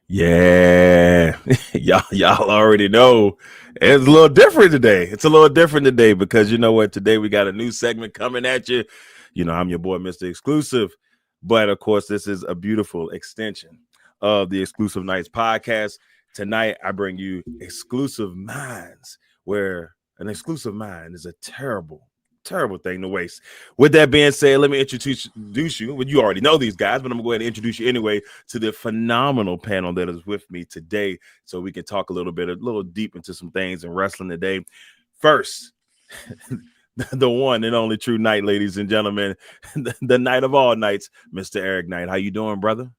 Yeah, y'all already know it's a little different today. It's a little different today because you know what? Today we got a new segment coming at you. You know, I'm your boy, Mr. Exclusive, but of course, this is a beautiful extension of the Exclusive Nights podcast. Tonight, I bring you Exclusive Minds, where an exclusive mind is a terrible thing to waste. With that being said, let me introduce you. Well, you already know these guys, but I'm gonna go ahead and introduce you anyway to the phenomenal panel that is with me today, so we can talk a little deep into some things in wrestling today. First, the one and only true Knight, ladies and gentlemen, the Knight of all nights, Mr. Eric Knight. How you doing, brother?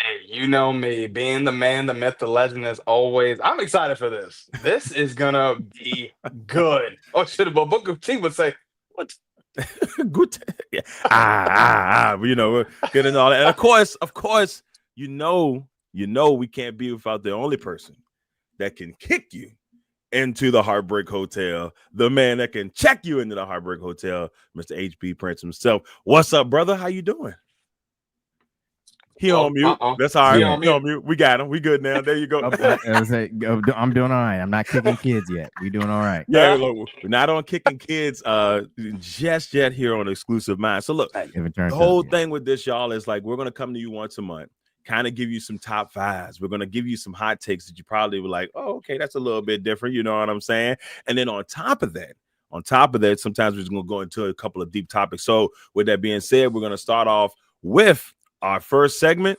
Hey, you know me, being the man, the myth, the legend as always. I'm excited for this. This is gonna be good. Oh, should have Booker T would say, "What?" Good. Yeah. You know, good and all that. And of course, we can't be without the only person that can kick you into the Heartbreak Hotel, the man that can check you into the Heartbreak Hotel, Mr. H.B. Prince himself. What's up, brother? How you doing? He on Oh, mute. That's all right. he Yeah. on He on mute. mute. We got him. We good now. There you go. I was like, I'm doing all right. I'm not kicking kids yet. We doing all right. Yeah, look, we're not on kicking kids just yet here on Exclusive Mind. So look, If it the turns whole out, yeah. thing with this, y'all, is like we're gonna come to you once a month, kind of give you some top fives. We're gonna give you some hot takes that you probably were like, oh, okay, that's a little bit different, you know what I'm saying? And then on top of that, sometimes we're just gonna go into a couple of deep topics. So with that being said, we're gonna start off with our first segment.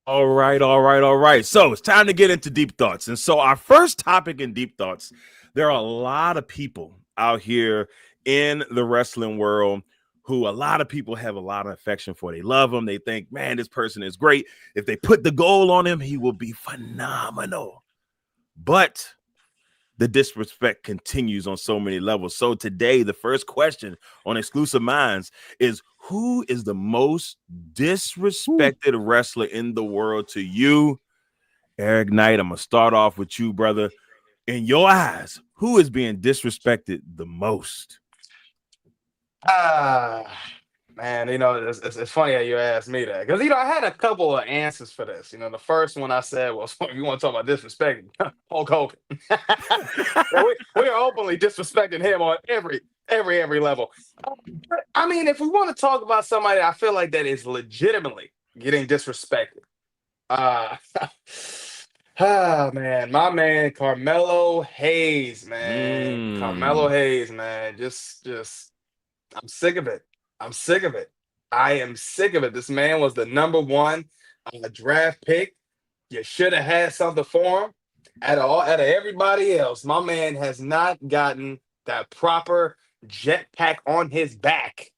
All right. So it's time to get into deep thoughts. And so our first topic in deep thoughts, there are a lot of people out here in the wrestling world who a lot of people have a lot of affection for. They love him. They think, man, this person is great. If they put the goal on him, he will be phenomenal. But the disrespect continues on so many levels. So today, the first question on Exclusive Minds is, who is the most disrespected wrestler in the world to you? Eric Knight, I'm going to start off with you, brother. In your eyes, who is being disrespected the most? Ah, man, it's funny how you asked me that because I had a couple of answers for this. The first one I said was, "If you want to talk about disrespect, Hulk Hogan." We are openly disrespecting him on every level. But, I mean, if we want to talk about somebody, I feel like that is legitimately getting disrespected. Uh man, my man Carmelo Hayes, man. Carmelo Mm. Hayes, man. Just I'm sick of it. I'm sick of it. I am sick of it. This man was the number one draft pick. You should have had something for him. Out of everybody else, my man has not gotten that proper jetpack on his back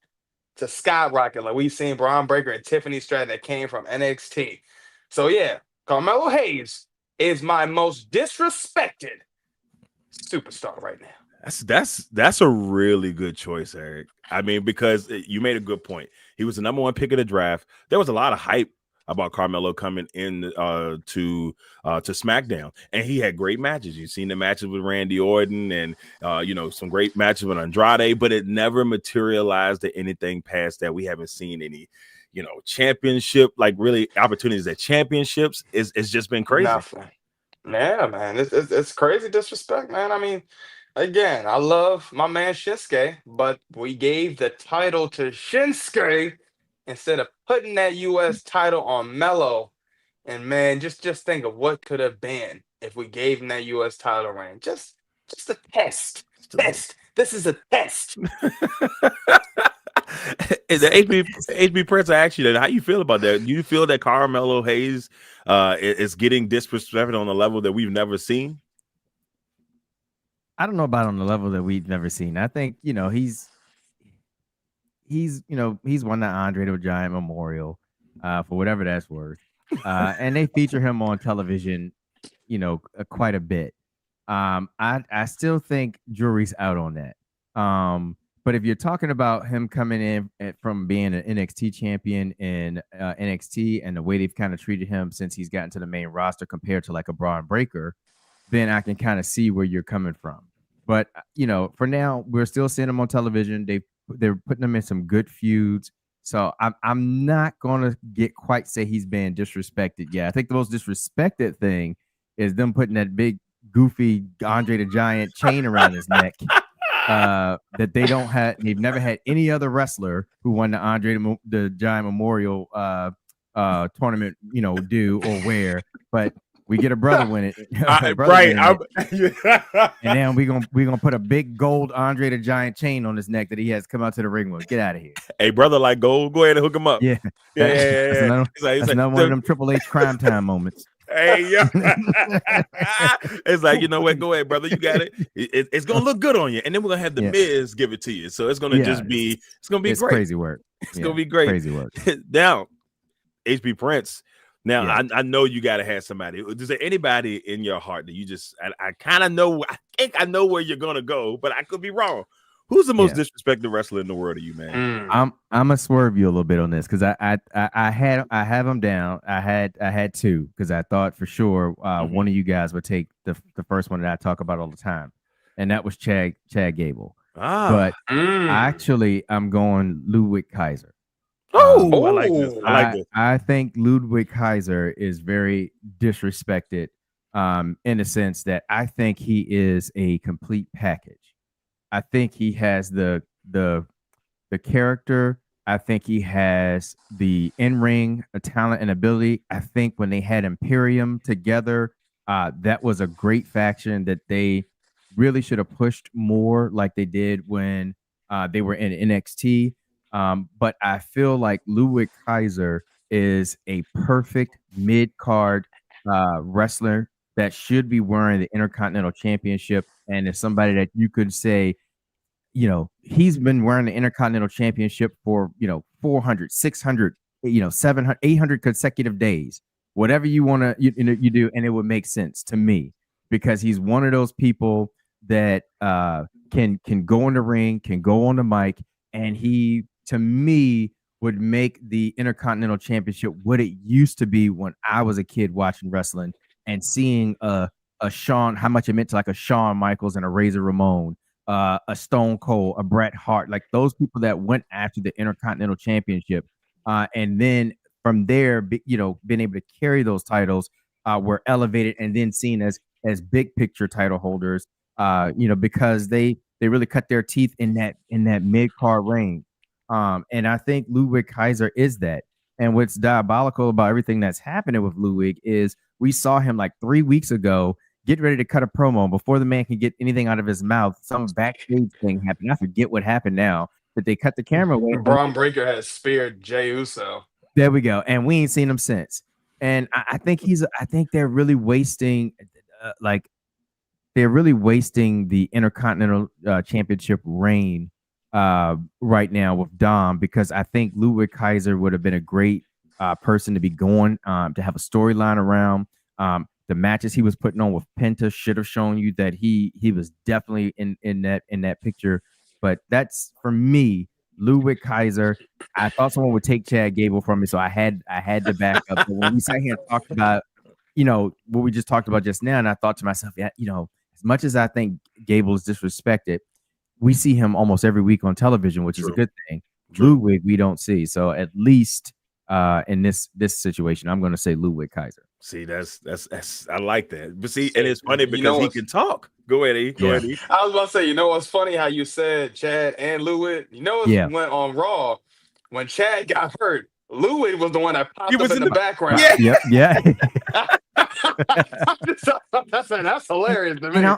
to skyrocket like we've seen Braun Breaker and Tiffany Stratton that came from NXT. So yeah, Carmelo Hayes is my most disrespected superstar right now. That's a really good choice, Eric. I mean, because you made a good point. He was the number one pick of the draft. There was a lot of hype about Carmelo coming in to SmackDown, and he had great matches. You've seen the matches with Randy Orton, and some great matches with Andrade, but it never materialized to anything past that. We haven't seen any, championship, like really opportunities at championships. It's just been crazy. Nothing. Yeah, man, it's crazy disrespect, man. I mean, again, I love my man Shinsuke, but we gave the title to Shinsuke instead of putting that U.S. title on Melo. And man, just think of what could have been if we gave him that U.S. title reign. Just a test. Just a little. Test. This is a test. The HB Prince, I asked you that. How you feel about that? Do you feel that Carmelo Hayes is getting disrespected on a level that we've never seen? I don't know about on the level that we've never seen. I think he's won the Andre the Giant Memorial for whatever that's worth, and they feature him on television, quite a bit. I still think jury's out on that. But if you're talking about him coming in from being an NXT champion in NXT and the way they've kind of treated him since he's gotten to the main roster compared to like a Braun Breaker, then I can kind of see where you're coming from. But for now, we're still seeing him on television. They're putting him in some good feuds. So I'm not gonna quite say he's being disrespected. Yeah, I think the most disrespected thing is them putting that big goofy Andre the Giant chain around his neck. That they've never had any other wrestler who won the Andre the Giant Memorial tournament, do or wear. But we get a brother win it, right? And then we're gonna put a big gold Andre the Giant chain on his neck that he has come out to the ring with. Get out of here. Hey, brother, like gold, go ahead and hook him up. Yeah. That's another one of them Triple H crime time moments. Hey, yo. It's like, you know what? Go ahead, brother. You got it. It's gonna look good on you, and then we're gonna have the Miz give it to you. So it's gonna just be great. Crazy work. It's gonna be great. Crazy work. Now, HB Prince. Now, Yeah. I know you gotta have somebody. Is there anybody in your heart that you just I kind of know? I think I know where you're gonna go, but I could be wrong. Who's the most disrespected wrestler in the world to you, man? I'm gonna swerve you a little bit on this because I have them down. I had two because I thought for sure one of you guys would take the first one that I talk about all the time, and that was Chad Gable. But actually, I'm going Ludwig Kaiser. Oh, I like this. I like this. I think Ludwig Kaiser is very disrespected in the sense that I think he is a complete package. I think he has the character. I think he has the in-ring talent and ability. I think when they had Imperium together, that was a great faction that they really should have pushed more like they did when they were in NXT. But I feel like Ludwig Kaiser is a perfect mid-card wrestler that should be wearing the Intercontinental Championship, and is somebody that you could say, he's been wearing the Intercontinental Championship for 400, 600, 700, 800 consecutive days. Whatever you want to you do, and it would make sense to me because he's one of those people that can go in the ring, can go on the mic, and he, to me, would make the Intercontinental Championship what it used to be when I was a kid watching wrestling and seeing a Shawn, how much it meant to like a Shawn Michaels and a Razor Ramon, a Stone Cold, a Bret Hart, like those people that went after the Intercontinental Championship, and then from there, being able to carry those titles, were elevated and then seen as big picture title holders, because they really cut their teeth in that mid card range. And I think Ludwig Kaiser is that. And what's diabolical about everything that's happening with Ludwig is we saw him like 3 weeks ago get ready to cut a promo before the man can get anything out of his mouth. Some backstage thing happened. I forget what happened now, but they cut the camera away. Braun Breaker has speared Jey Uso. There we go. And we ain't seen him since. And I think they're really wasting the Intercontinental Championship reign right now with Dom, because I think Ludwig Kaiser would have been a great person to be going to have a storyline around. The matches he was putting on with Penta should have shown you that he was definitely in that picture. But that's, for me, Ludwig Kaiser. I thought someone would take Chad Gable from me, so I had to back up. But when we sat here and talked about, what we just talked about just now, and I thought to myself, as much as I think Gable is disrespected, we see him almost every week on television, which is a good thing. Ludwig, we don't see. So at least in this situation, I'm going to say Ludwig Kaiser. See, that's I like that. But see, and it's funny because he can talk. Go ahead, E. Go ahead, E. I was about to say, what's funny how you said Chad and Ludwig? Went on Raw when Chad got hurt. Ludwig was the one that popped up in the background. Yeah. That's hilarious to me.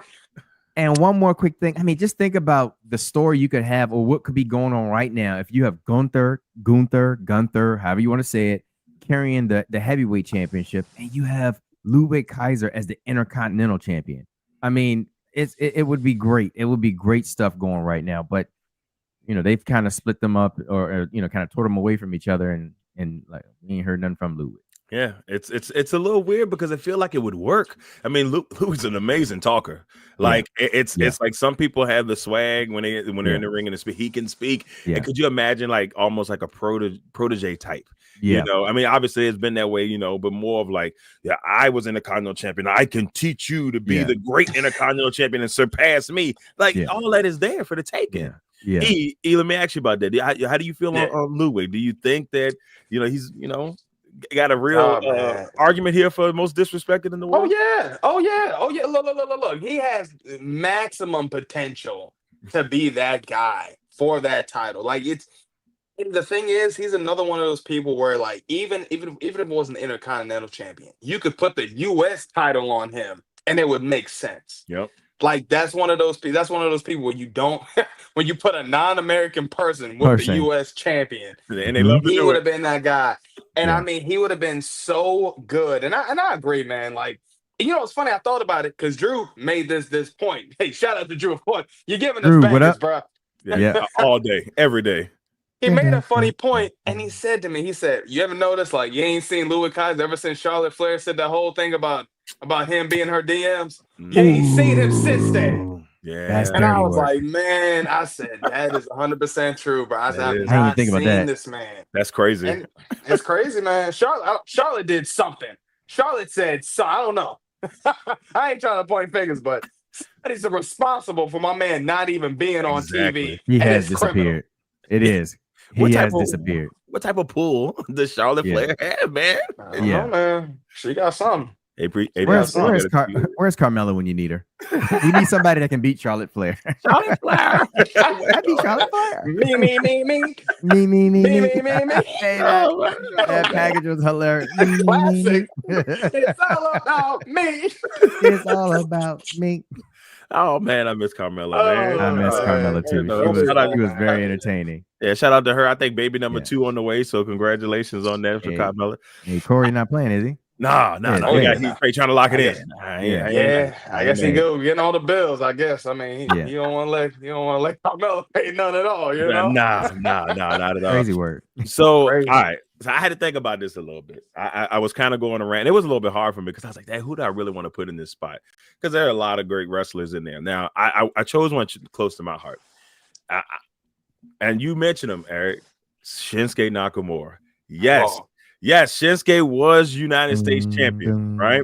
And one more quick thing. I mean, just think about the story you could have, or what could be going on right now if you have Gunther, however you want to say it, carrying the heavyweight championship, and you have Ludwig Kaiser as the Intercontinental champion. I mean, it would be great. It would be great stuff going right now. But they've kind of split them up, or kind of tore them away from each other, and like we ain't heard nothing from Ludwig. Yeah, it's a little weird because I feel like it would work. I mean, Ludwig's an amazing talker. Like it's like some people have the swag when they're in the ring and he can speak. Yeah. And could you imagine like almost like a protege type? Yeah. You know, I mean, obviously it's been that way, you know, but more of like, yeah, I was Intercontinental champion. I can teach you to be Yeah. the great Intercontinental champion and surpass me. Like Yeah. all that is there for the taking. Yeah. Yeah. Let me ask you about that. How do you feel on Ludwig? Do you think that, you know, he's, you know, got a real argument here for most disrespected in the world? Oh yeah. Look. He has maximum potential to be that guy for that title. Like and the thing is, he's another one of those people where, like, even if it was an Intercontinental champion, you could put the U.S. title on him, and it would make sense. Yep. Like that's one of those people where you don't when you put a non-American person with the U.S. champion, and they love to he do would it. have been that guy. And I mean, he would have been so good. And I agree, man. Like, you know, it's funny. I thought about it because Drew made this point. Hey, shout out to Drew. Of course, you're giving us bangers, bro. Yeah, all day, every day. He made a funny point, and he said to me, he said, "You ever notice, like, you ain't seen Louis Kaiser ever since Charlotte Flair said that whole thing about him being her DMs? You ain't seen him since then." Yeah, and I was like, man, I said that is 100% true, bro. I said, I've not seen this man. That's crazy. And it's crazy, man. Charlotte did something. Charlotte said, so I don't know. I ain't trying to point fingers, but somebody's responsible for my man not even being on TV. He has disappeared. It is. He has disappeared. What type of pull does Charlotte Flair have, man? I don't know, man. She got something. Where's Carmella when you need her? You need somebody that can beat Charlotte Flair. Charlotte Flair. I beat Charlotte Flair. Me. Hey, that package was hilarious. Classic. It's all about me. It's all about me. Oh man, I miss Carmella, man. I miss Carmella too. She was very entertaining. Yeah, shout out to her. I think baby number 2 on the way. So congratulations on that for Carmella. Hey, Corey not playing, is he? Nah. He's trying to lock it in. I guess he go getting all the bills. I guess. I mean, you don't want to let Carmella pay none at all. You know? Nah, not at all. Crazy word. So all right. So I had to think about this a little bit. I was kind of going around. It was a little bit hard for me because I was like, "Dang, who do I really want to put in this spot?" Because there are a lot of great wrestlers in there. Now, I chose one close to my heart, and you mentioned him, Eric, Shinsuke Nakamura. Yes, Shinsuke was United States champion, right?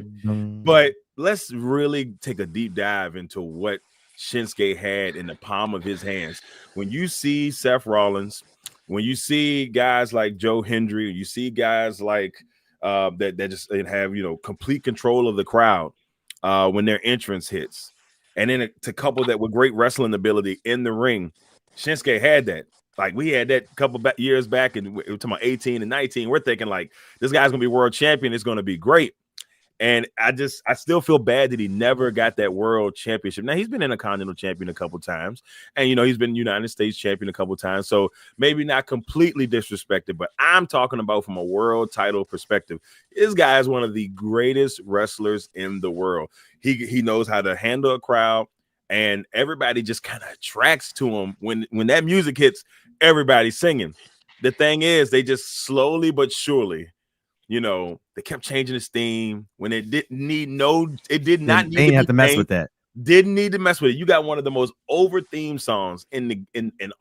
But let's really take a deep dive into what Shinsuke had in the palm of his hands. When you see Seth Rollins, when you see guys like Joe Hendry, you see guys like that just have, you know, complete control of the crowd when their entrance hits, and then to couple that with great wrestling ability in the ring, Shinsuke had that. Like we had that a couple years back, and we're talking about 18 and 19. We're thinking like this guy's gonna be world champion. It's gonna be great. And I still feel bad that he never got that world championship. Now he's been in a continental champion a couple times, and you know he's been United States champion a couple times. So maybe not completely disrespected, but I'm talking about from a world title perspective. This guy is one of the greatest wrestlers in the world. He knows how to handle a crowd, and everybody just kind of attracts to him when that music hits. Everybody's singing. The thing is, they just slowly but surely, you know, they kept changing his theme when it didn't need it did not need they didn't have to mess with that. Didn't need to mess with it. You got one of the most over theme songs in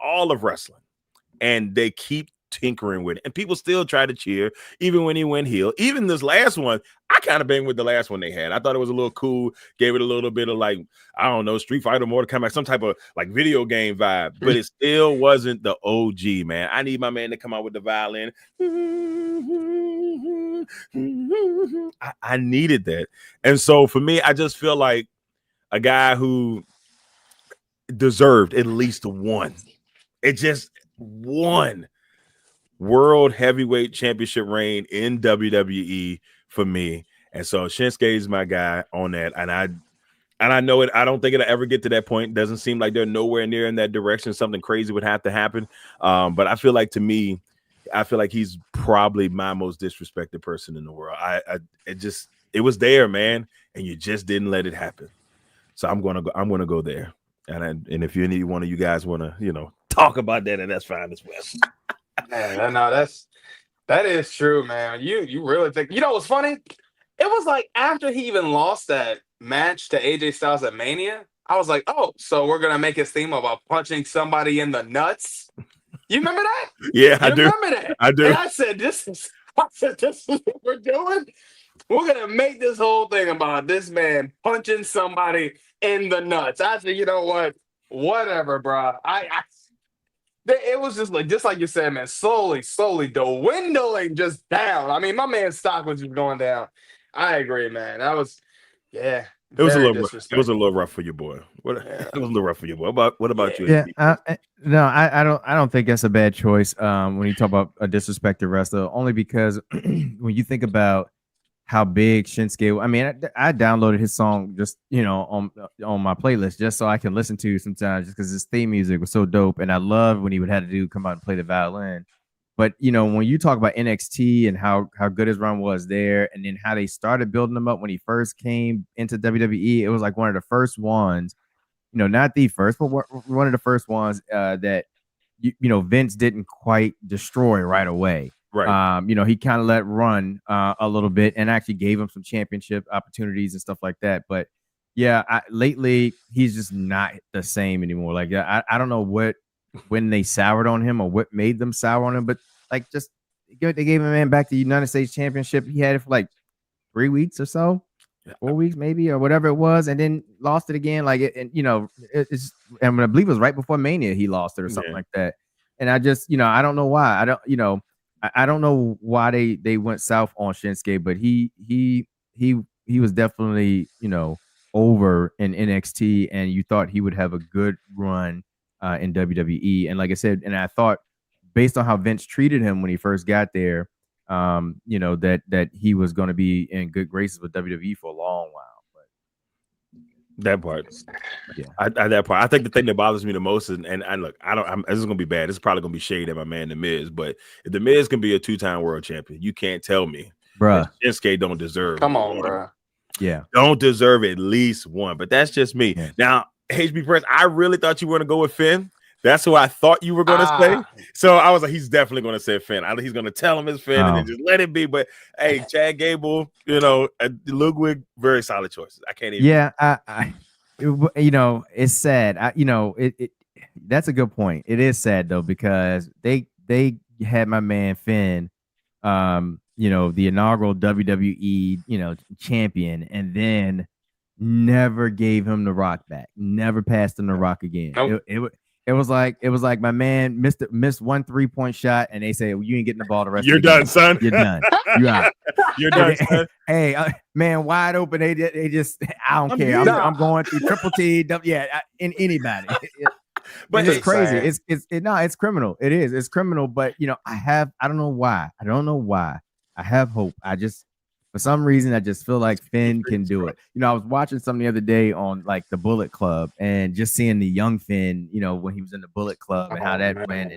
all of wrestling, and they keep tinkering with it, and people still try to cheer even when he went heel. Even this last one, I kind of banged with the last one they had. I thought it was a little cool, gave it a little bit of like, I don't know, Street Fighter, Mortal Kombat, some type of like video game vibe, but it still wasn't the OG, man. I need my man to come out with the violin. I needed that. And so for me, I just feel like a guy who deserved at least one. It just one world heavyweight championship reign in WWE for me. And so Shinsuke is my guy on that. And I know it. I don't think it'll ever get to that point. Doesn't seem like they're nowhere near in that direction. Something crazy would have to happen. But I feel like, to me, he's probably my most disrespected person in the world. It was there, man, and you just didn't let it happen. So I'm gonna go there. And if any one of you guys want to, you know, talk about that, and that's fine as well. Man, no, that is true, man. You really think, you know what's funny? It was like after he even lost that match to AJ Styles at Mania, I was like, oh, so we're gonna make his theme about punching somebody in the nuts. You remember that? Yeah, I do. Remember that? I do. And I said, this is I said, this is what we're doing? We're going to make this whole thing about this man punching somebody in the nuts. I said, you know what? Whatever, bro. It was just like you said, man, slowly, dwindling just down. I mean, my man's stock was just going down. I agree, man. That was, yeah, It was a very little rough. It was a disrespectful. little rough for your boy. What Yeah. it was a little rough for your boy. What about you? Yeah, HB? no, I don't think that's a bad choice. When you talk about a disrespected wrestler, only because when you think about how big Shinsuke, I mean, I downloaded his song just on my playlist just so I can listen to sometimes, just because his theme music was so dope, and I love when he would have to come out and play the violin. But when you talk about NXT and how good his run was there, and then how they started building him up when he first came into WWE, it was like one of the first ones. Not the first, but one of the first ones that Vince didn't quite destroy right away. Right. He kind of let run a little bit and actually gave him some championship opportunities and stuff like that. But yeah, lately he's just not the same anymore. Like I don't know when they soured on him or what made them sour on him, but like just they gave him man back the United States Championship. He had it for like 3 weeks or so. 4 weeks maybe, or whatever it was, and then lost it again. Like it, and it's, and I believe it was right before Mania he lost it or something like that. And I just, I don't know why. I don't know why they went south on Shinsuke, but he was definitely over in NXT, and you thought he would have a good run in WWE. And like I said, and I thought based on how Vince treated him when he first got there, that he was going to be in good graces with WWE for a long while. But that part, yeah, that part. I think the thing that bothers me the most is, and look, this is going to be bad. This is probably going to be shade at my man The Miz, but if The Miz can be a 2-time world champion, you can't tell me, bruh, Shinsuke don't deserve. Come on, bro. Yeah, don't deserve at least one. But that's just me. Yeah. Now, HB Press, I really thought you were going to go with Finn. That's who I thought you were going to say. So I was like, he's definitely going to say Finn. He's going to tell him it's Finn and then just let it be. But hey, Chad Gable, Ludwig, very solid choices. I can't even. Yeah, it's sad. That's a good point. It is sad though, because they had my man Finn, the inaugural WWE, champion, and then never gave him the Rock back. Never passed him the Rock again. Nope. It was like my man missed one 3-point shot, and they say, well, you ain't getting the ball the rest You're of the done, game. son. You're done. You out. You're done, son. Hey, man, wide open. They just I don't care. I'm going through triple T. In anybody. But it's crazy. It's criminal. It is. It's criminal. But I don't know why. I have hope. For some reason, I just feel like Finn can do it. I was watching something the other day on like the Bullet Club, and just seeing the young Finn, when he was in the Bullet Club and how that went,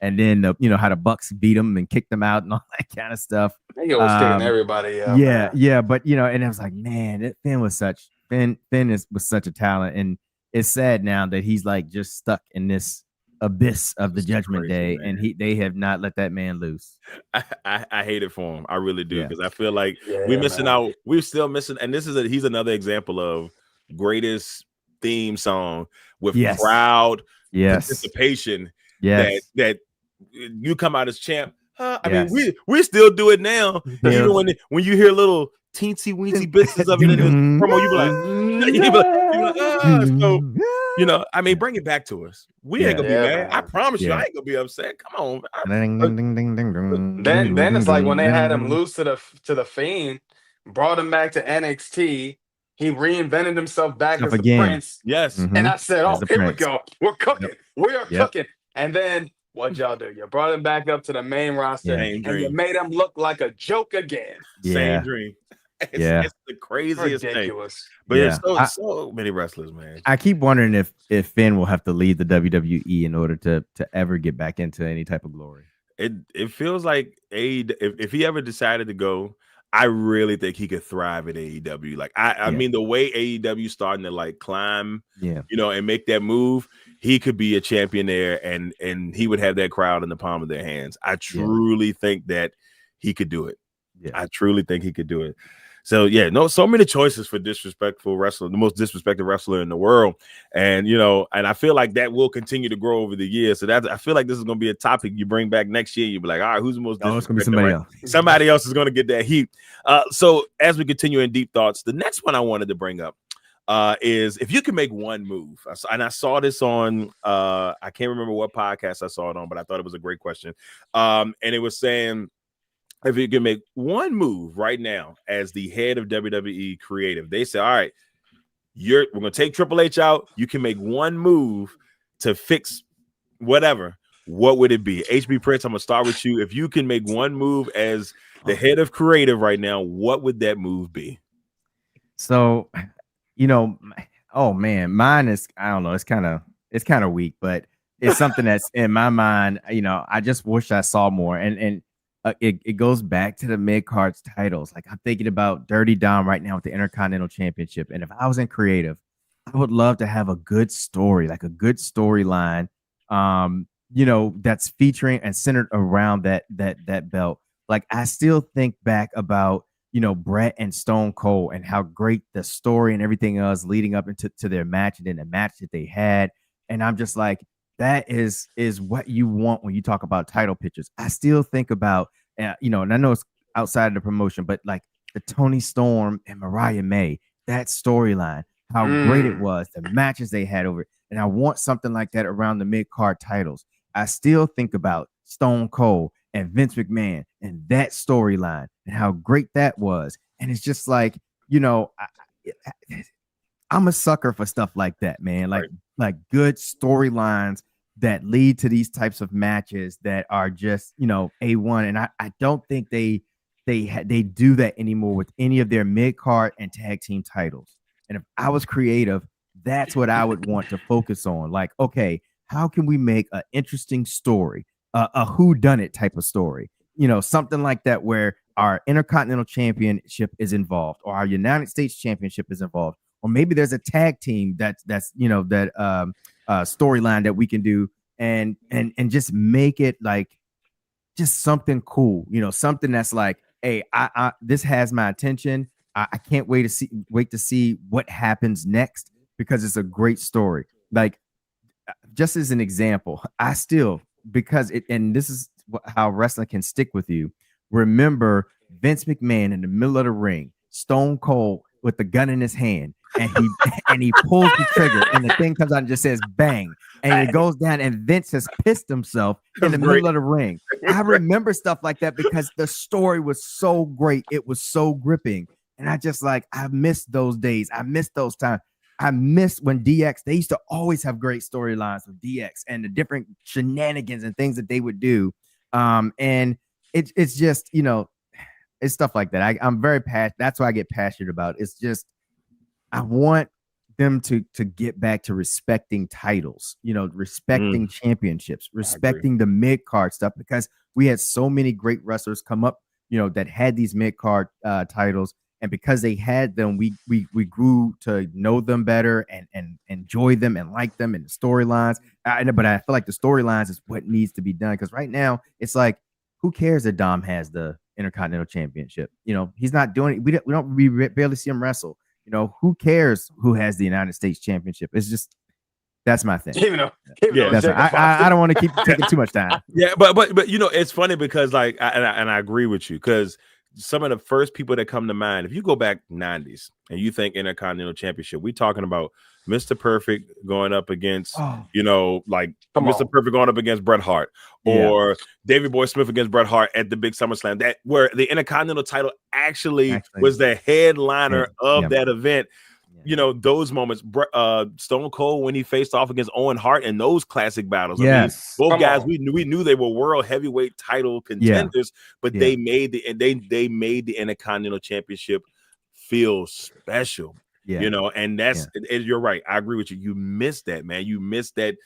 and then how the Bucks beat him and kicked him out and all that kind of stuff. They was kicking everybody out. Yeah, but and I was like, man, Finn was such a talent, and it's sad now that he's like just stuck in this abyss of the Judgment Day, man. And they have not let that man loose. I hate it for him. I really do, because I feel like we're missing out. We're still missing, and he's another example of greatest theme song with crowd participation. That you come out as champ. I mean, we still do it now. Even when you hear little teensy weensy bits of it in his promo, you be like, so I mean, bring it back to us. We ain't gonna be mad. I promise you, I ain't gonna be upset. Come on. Then it's like when they had him loose to the Fiend, brought him back to NXT. He reinvented himself back as the Prince. Yes. And I said, oh, here we go. We're cooking. We are cooking. And then what y'all do? You brought him back up to the main roster, and you made him look like a joke again. Same dream. It's the craziest thing. But there's so many wrestlers, man. I keep wondering if Finn will have to leave the WWE in order to ever get back into any type of glory. It feels like if he ever decided to go, I really think he could thrive at AEW. Like I mean, the way AEW starting to like climb, and make that move, he could be a champion there, and he would have that crowd in the palm of their hands. I truly think that he could do it. I truly think he could do it. So yeah, no, so many choices for disrespectful wrestler, the most disrespected wrestler in the world, and and I feel like that will continue to grow over the years. So I feel like this is going to be a topic you bring back next year. You'll be like, all right, who's the most Oh, it's gonna be disrespected? somebody Right? else. Somebody else is going to get that heat. So as we continue in deep thoughts, the next one I wanted to bring up is if you can make one move, and I saw this on I can't remember what podcast I saw it on, but I thought it was a great question. And it was saying, if you can make one move right now as the head of WWE creative, they say, all right, we're gonna take Triple H out. You can make one move to fix whatever. What would it be? HB Prince, I'm gonna start with you. If you can make one move as the head of creative right now, what would that move be? So, oh man, mine is, I don't know, it's kind of weak, but it's something that's in my mind. I just wish I saw more, and it goes back to the mid cards titles. Like, I'm thinking about Dirty Dom right now with the Intercontinental Championship, and if I was in creative, I would love to have a good story, like a good storyline, that's featuring and centered around that belt. Like, I still think back about Brett and Stone Cold and how great the story and everything else leading up into their match, and then the match that they had. And I'm just like, that is what you want when you talk about title pictures. I still think about, and I know it's outside of the promotion, but like the Tony Storm and Mariah May, that storyline, how great it was, the matches they had over it. And I want something like that around the mid card titles. I still think about Stone Cold and Vince McMahon and that storyline and how great that was. And it's just like, I'm a sucker for stuff like that, man. Like good storylines that lead to these types of matches that are just, A1. And I don't think they do that anymore with any of their mid-card and tag team titles. And if I was creative, that's what I would want to focus on. Like, okay, how can we make an interesting story, a whodunit type of story, something like that, where our Intercontinental Championship is involved, or our United States Championship is involved, or maybe there's a tag team that's storyline that we can do, and just make it like just something cool, something that's like, hey, I this has my attention. I can't wait to see what happens next, because it's a great story. Like, just as an example, I still, because it, and this is how wrestling can stick with you. Remember Vince McMahon in the middle of the ring, Stone Cold with the gun in his hand, and he pulls the trigger, and the thing comes out and just says bang, and it goes down, and Vince has pissed himself in the middle of the ring. I remember stuff like that because the story was so great, it was so gripping, and I missed those days. I missed those times. I miss when DX, they used to always have great storylines with DX and the different shenanigans and things that they would do. And it's just, it's stuff like that. I'm very passionate. That's what I get passionate about. It's just, I want them to get back to respecting titles, respecting championships, respecting the mid card stuff, because we had so many great wrestlers come up, that had these mid card titles. And because they had them, we grew to know them better and enjoy them and like them, and the storylines. But I feel like the storylines is what needs to be done, because right now it's like, who cares that Dom has the Intercontinental Championship? He's not doing it. We barely see him wrestle. Who cares who has the United States Championship? It's just, that's my thing. I don't want to keep taking too much time. Yeah, but it's funny because like, I agree with you, because some of the first people that come to mind, if you go back 90s and you think Intercontinental Championship, we talking about Mr. Perfect going up against, Mr. Perfect going up against Bret Hart, or Davey Boy Smith against Bret Hart at the big SummerSlam, that where the Intercontinental title actually was the headliner of that event. Those moments, Stone Cold when he faced off against Owen Hart in those classic battles. Yes. I mean, both guys, we knew they were world heavyweight title contenders, but they made the Intercontinental Championship feel special. And that's you're right. I agree with you. You missed that, man. You missed that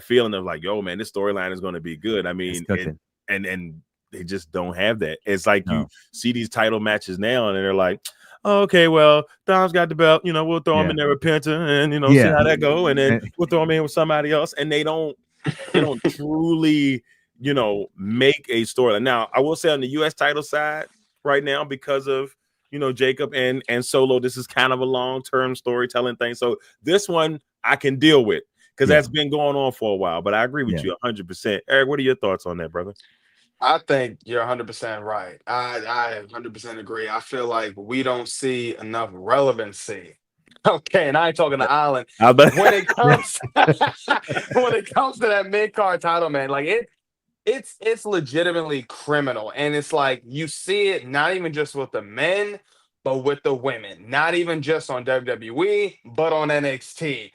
feeling of like, yo, man, this storyline is going to be good. I mean, and they just don't have that. It's like you see these title matches now, and they're like, oh, okay, well, Dom's got the belt. We'll throw him in there with Penta, and see how that go, and then we'll throw him in with somebody else, and they don't truly, make a storyline. Now, I will say on the U.S. title side right now, because of Jacob and Solo, this is kind of a long-term storytelling thing. So this one I can deal with because that's been going on for a while. But I agree with you 100%. Eric, what are your thoughts on that, brother? I think you're 100% right. I 100% agree. I feel like we don't see enough relevancy. Okay, and I ain't talking to Island. When it comes when it comes to that mid card title, man, like it's legitimately criminal. And it's like you see it not even just with the men, but with the women. Not even just on WWE, but on NXT.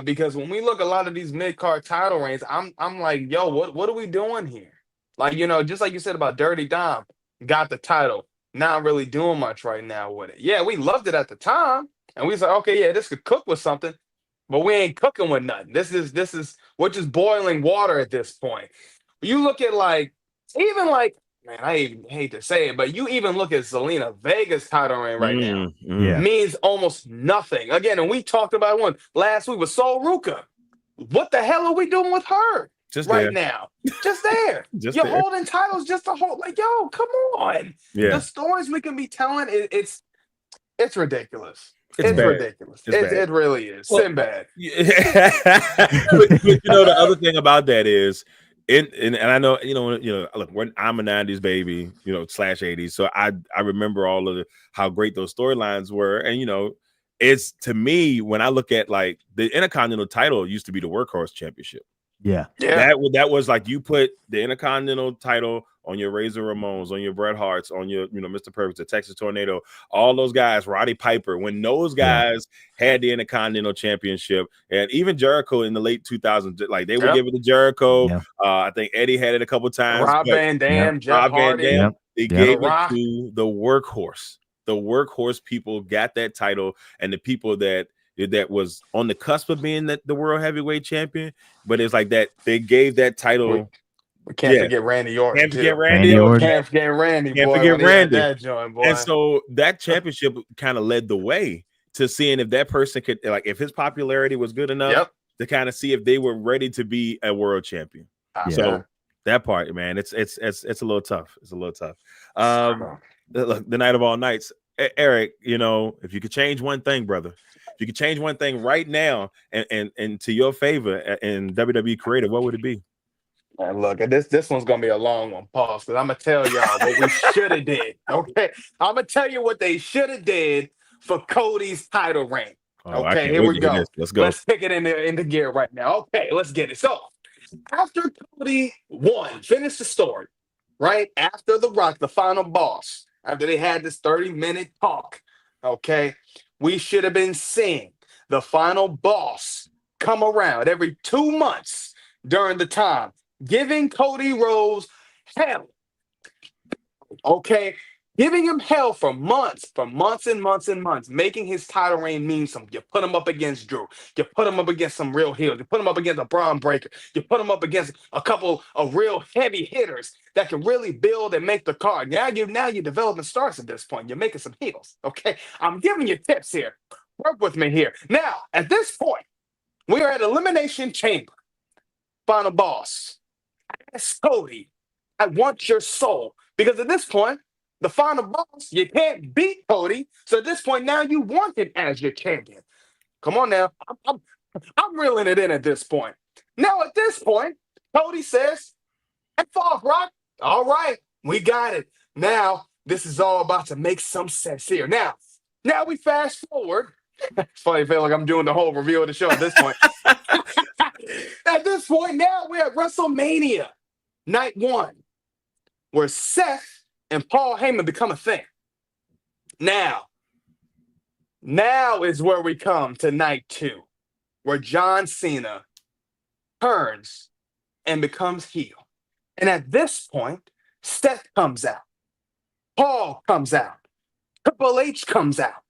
Because when we look a lot of these mid card title reigns, I'm like, yo, what are we doing here? Like, just like you said about Dirty Dom, got the title, not really doing much right now with it. Yeah, we loved it at the time, and we said, okay, yeah, this could cook with something, but we ain't cooking with nothing. This is we're just boiling water at this point. You look at even man, I even hate to say it, but you even look at Zelina Vega's title reign right now. Means almost nothing. Again, and we talked about one last week with Sol Ruka. What the hell are we doing with her now? Just there. You're holding titles just to hold. Like, yo, come on. The stories we can be telling, it's ridiculous. It's ridiculous. It really is. Well, Sinbad. but the other thing about that is, and I know, look, I'm a 90s baby, / 80s. So I remember all of how great those storylines were. And, it's, to me, when I look at like the Intercontinental title used to be the Workhorse Championship. Yeah. That was like you put the Intercontinental title on your Razor Ramones, on your Bret Harts, on your, Mr. Perfect, the Texas Tornado, all those guys, Roddy Piper, when those guys had the Intercontinental Championship, and even Jericho in the late 2000s, like they would give it to Jericho. I think Eddie had it a couple times. Rob Van Dam, Jeff Hardy. They gave it to the Workhorse. The Workhorse people got that title, and the people that was on the cusp of being the world heavyweight champion, but it's like that they gave that title. We can't forget Randy Orton. Can't forget Randy Orton. Can't forget Randy. Can't forget Randy. That joint, boy. And so that championship kind of led the way to seeing if that person could, like, if his popularity was good enough to kind of see if they were ready to be a world champion. So that part, man, it's a little tough. It's a little tough. Look, the night of all nights, Eric. If you could change one thing, brother. If you could change one thing right now and to your favor in WWE creative, what would it be? Man, look, this one's gonna be a long one. Pause, because I'm gonna tell y'all what we should have did. Okay, I'm gonna tell you what they should have did for Cody's title reign. Okay, here we go. Let's go. Let's pick it into gear right now. Okay, let's get it. So after Cody won, finished the story, right after The Rock, the final boss, after they had this 30-minute talk. Okay, we should have been seeing the final boss come around every 2 months during the time, giving Cody Rhodes hell. Okay, giving him hell for months and months and months, making his title reign mean something. You put him up against Drew. You put him up against some real heels. You put him up against a Braun Breaker. You put him up against a couple of real heavy hitters that can really build and make the card. Now you're developing stars at this point. You're making some heels. Okay, I'm giving you tips here. Work with me here. Now, at this point, we are at Elimination Chamber. Final boss. Ask Cody, I want your soul. Because at this point, the final boss, you can't beat Cody. So at this point, now you want him as your champion. Come on now. I'm reeling it in at this point. Now at this point, Cody says, F off, Rock. All right, we got it. Now, this is all about to make some sense here. Now we fast forward. It's funny, I feel like I'm doing the whole review of the show at this point. At this point, now we're at WrestleMania, night 1, where Seth and Paul Heyman become a thing. Now is where we come to night 2, where John Cena turns and becomes heel. And at this point, Seth comes out. Paul comes out. Triple H comes out.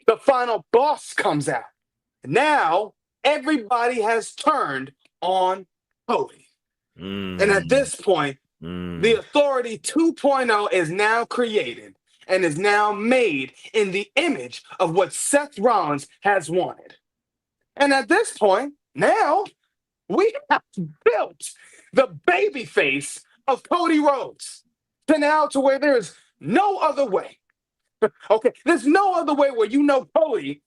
The final boss comes out. Now, everybody has turned on Cody. And at this point, the Authority 2.0 is now created and is now made in the image of what Seth Rollins has wanted. And at this point, now, we have built the baby face of Cody Rhodes to where there is no other way Okay, there's no other way where Cody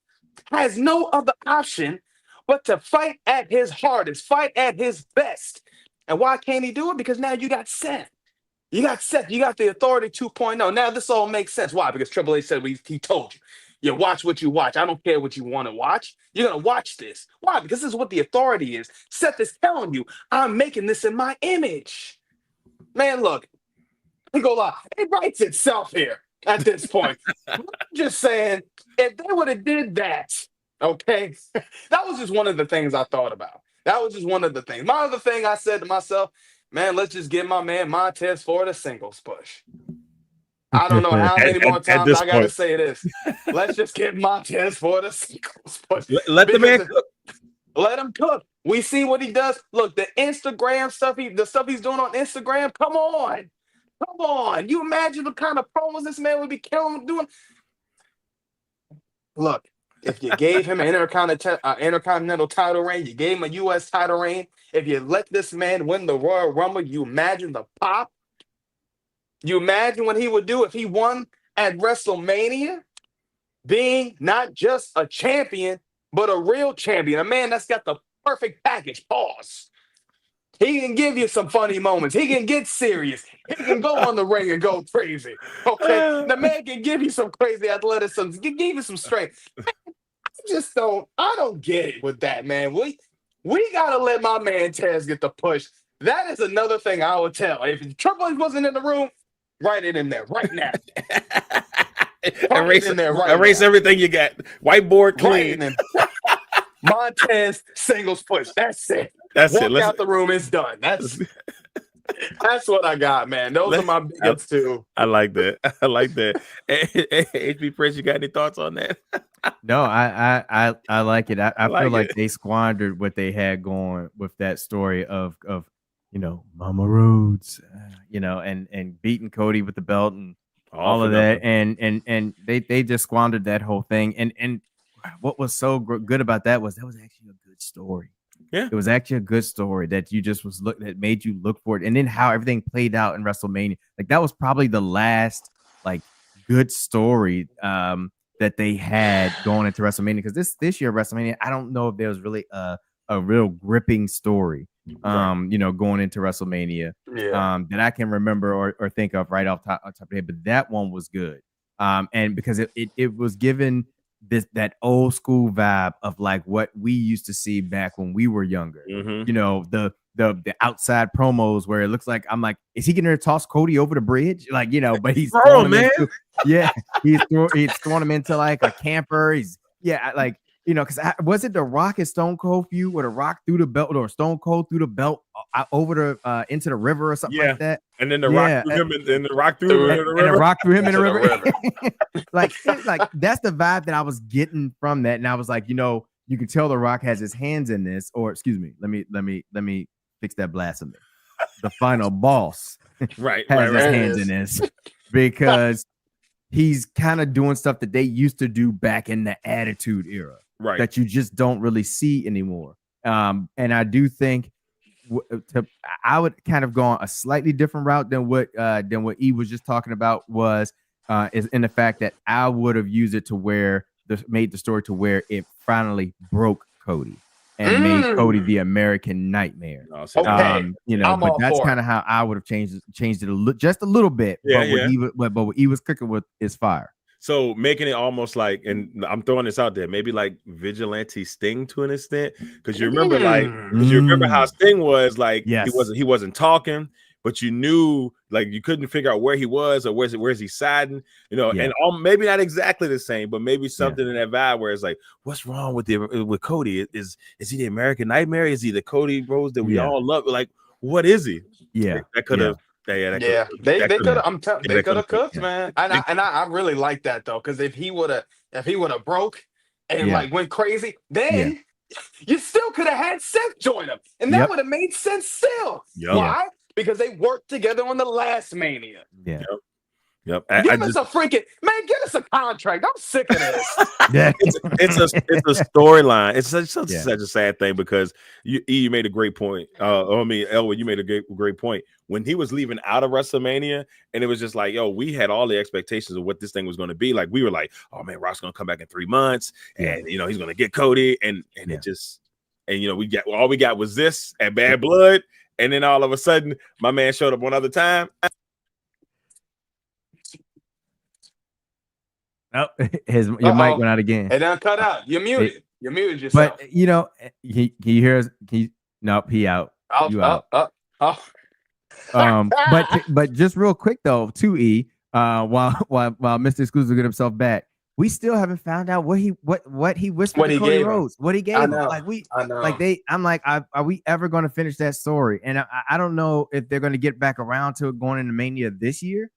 has no other option but to fight at his hardest, fight at his best. And why can't he do it? Because now you got Seth. You got Seth. You got the Authority 2.0. Now this all makes sense. Why? Because Triple H said he told you. You watch what you watch. I don't care what you want to watch. You're going to watch this. Why? Because this is what the Authority is. Seth is telling you, I'm making this in my image. Man, look, I go lie. It writes itself here at this point. I'm just saying, if they would have did that, okay, that was just one of the things I thought about. That was just one of the things. My other thing I said to myself, man, let's just give my man Montez Ford a singles push. I don't know how many more times I got to say this. Let's just give Montez Ford a singles push. Let the man cook. Let him cook. We see what he does. Look, the Instagram stuff, the stuff he's doing on Instagram, come on. Come on. You imagine the kind of promos this man would be killing doing? Look, if you gave him an intercontinental title reign, you gave him a U.S. title reign, if you let this man win the Royal Rumble, you imagine the pop? You imagine what he would do if he won at WrestleMania? Being not just a champion, but a real champion. A man that's got the perfect package. Pause. He can give you some funny moments. He can get serious. He can go on the ring and go crazy. Okay? The man can give you some crazy athleticism. Give you some strength. I don't get it with that, man. We gotta let my man Taz get the push. That is another thing I would tell. If Triple H wasn't in the room, write it in there right now. Erase everything you got. Whiteboard clean. Montez singles push. That's it. Walk out the room. It's done. That's what I got, man. Those are my biggest two. I like that. I like that. HB Prince, you got any thoughts on that? No, I like it. I feel like they squandered what they had going with that story of Mama Rhodes, and beating Cody with the belt and all of that, and they just squandered that whole thing. And what was so good about that was actually a good story. Yeah, it was actually a good story that you just that made you look for it, and then how everything played out in WrestleMania. Like that was probably the last good story that they had going into WrestleMania, because this year WrestleMania, I don't know if there was really a real gripping story going into WrestleMania that I can remember or think of right off top of the head. But that one was good, and because it was given that old school vibe of what we used to see back when we were younger. Mm-hmm. The outside promos where it looks like I'm like, is he going to toss Cody over the bridge? But he's throwing him he's throwing him into a camper. Because was it the Rock and Stone Cold feud where the Rock threw the belt or Stone Cold threw the belt over into the river or something like that? And then the Rock threw him in the Rock threw him in the river. And the Rock threw him in the river. That's the vibe that I was getting from that. And I was like, you can tell the Rock has his hands in this, or excuse me, let me fix that blasphemy. The final boss has his hands in this because he's kind of doing stuff that they used to do back in the Attitude Era. Right. That you just don't really see anymore. And I do think I would kind of go on a slightly different route than what E was just talking about is in the fact that I would have used it to where made the story to where it finally broke Cody and made Cody the American Nightmare. But that's kind of how I would have changed it just a little bit. But what he was cooking with is fire. So making it almost and I'm throwing this out there, maybe vigilante Sting to an extent, because you remember you remember how Sting was he wasn't talking, but you knew you couldn't figure out where he was or where's he siding, and maybe not exactly the same, but maybe something in that vibe where it's what's wrong with Cody? Is he the American Nightmare? Is he the Cody Rhodes that we all love? What is he? Yeah, that could have. They could have cooked, man. And I really like that though, because if he would have broke and went crazy, then you still could have had Seth join him, and that would have made sense still. Why? Because they worked together on the last Mania. Yep. Give us a freaking man. Get us a contract. I'm sick of this. Yeah. it's a storyline. It's such Yeah. a sad thing because you made a great point. Elwood, you made a great point when he was leaving out of WrestleMania, and it was just like, yo, we had all the expectations of what this thing was going to be. Like we were like, oh man, Rock's going to come back in 3 months, and he's going to get Cody, and it just, and all we got was this and Bad Blood, and then all of a sudden, my man showed up one other time. Oh, your mic went out again. It done cut out. You're muted. You muted yourself. But can you hear us? Nope, he out. You out. But just real quick though, 2E, while Mr. Exclusive get himself back, we still haven't found out what he whispered to Cody Rhodes. What he gave him. Like I'm like, are we ever going to finish that story? And I don't know if they're going to get back around to it going into Mania this year.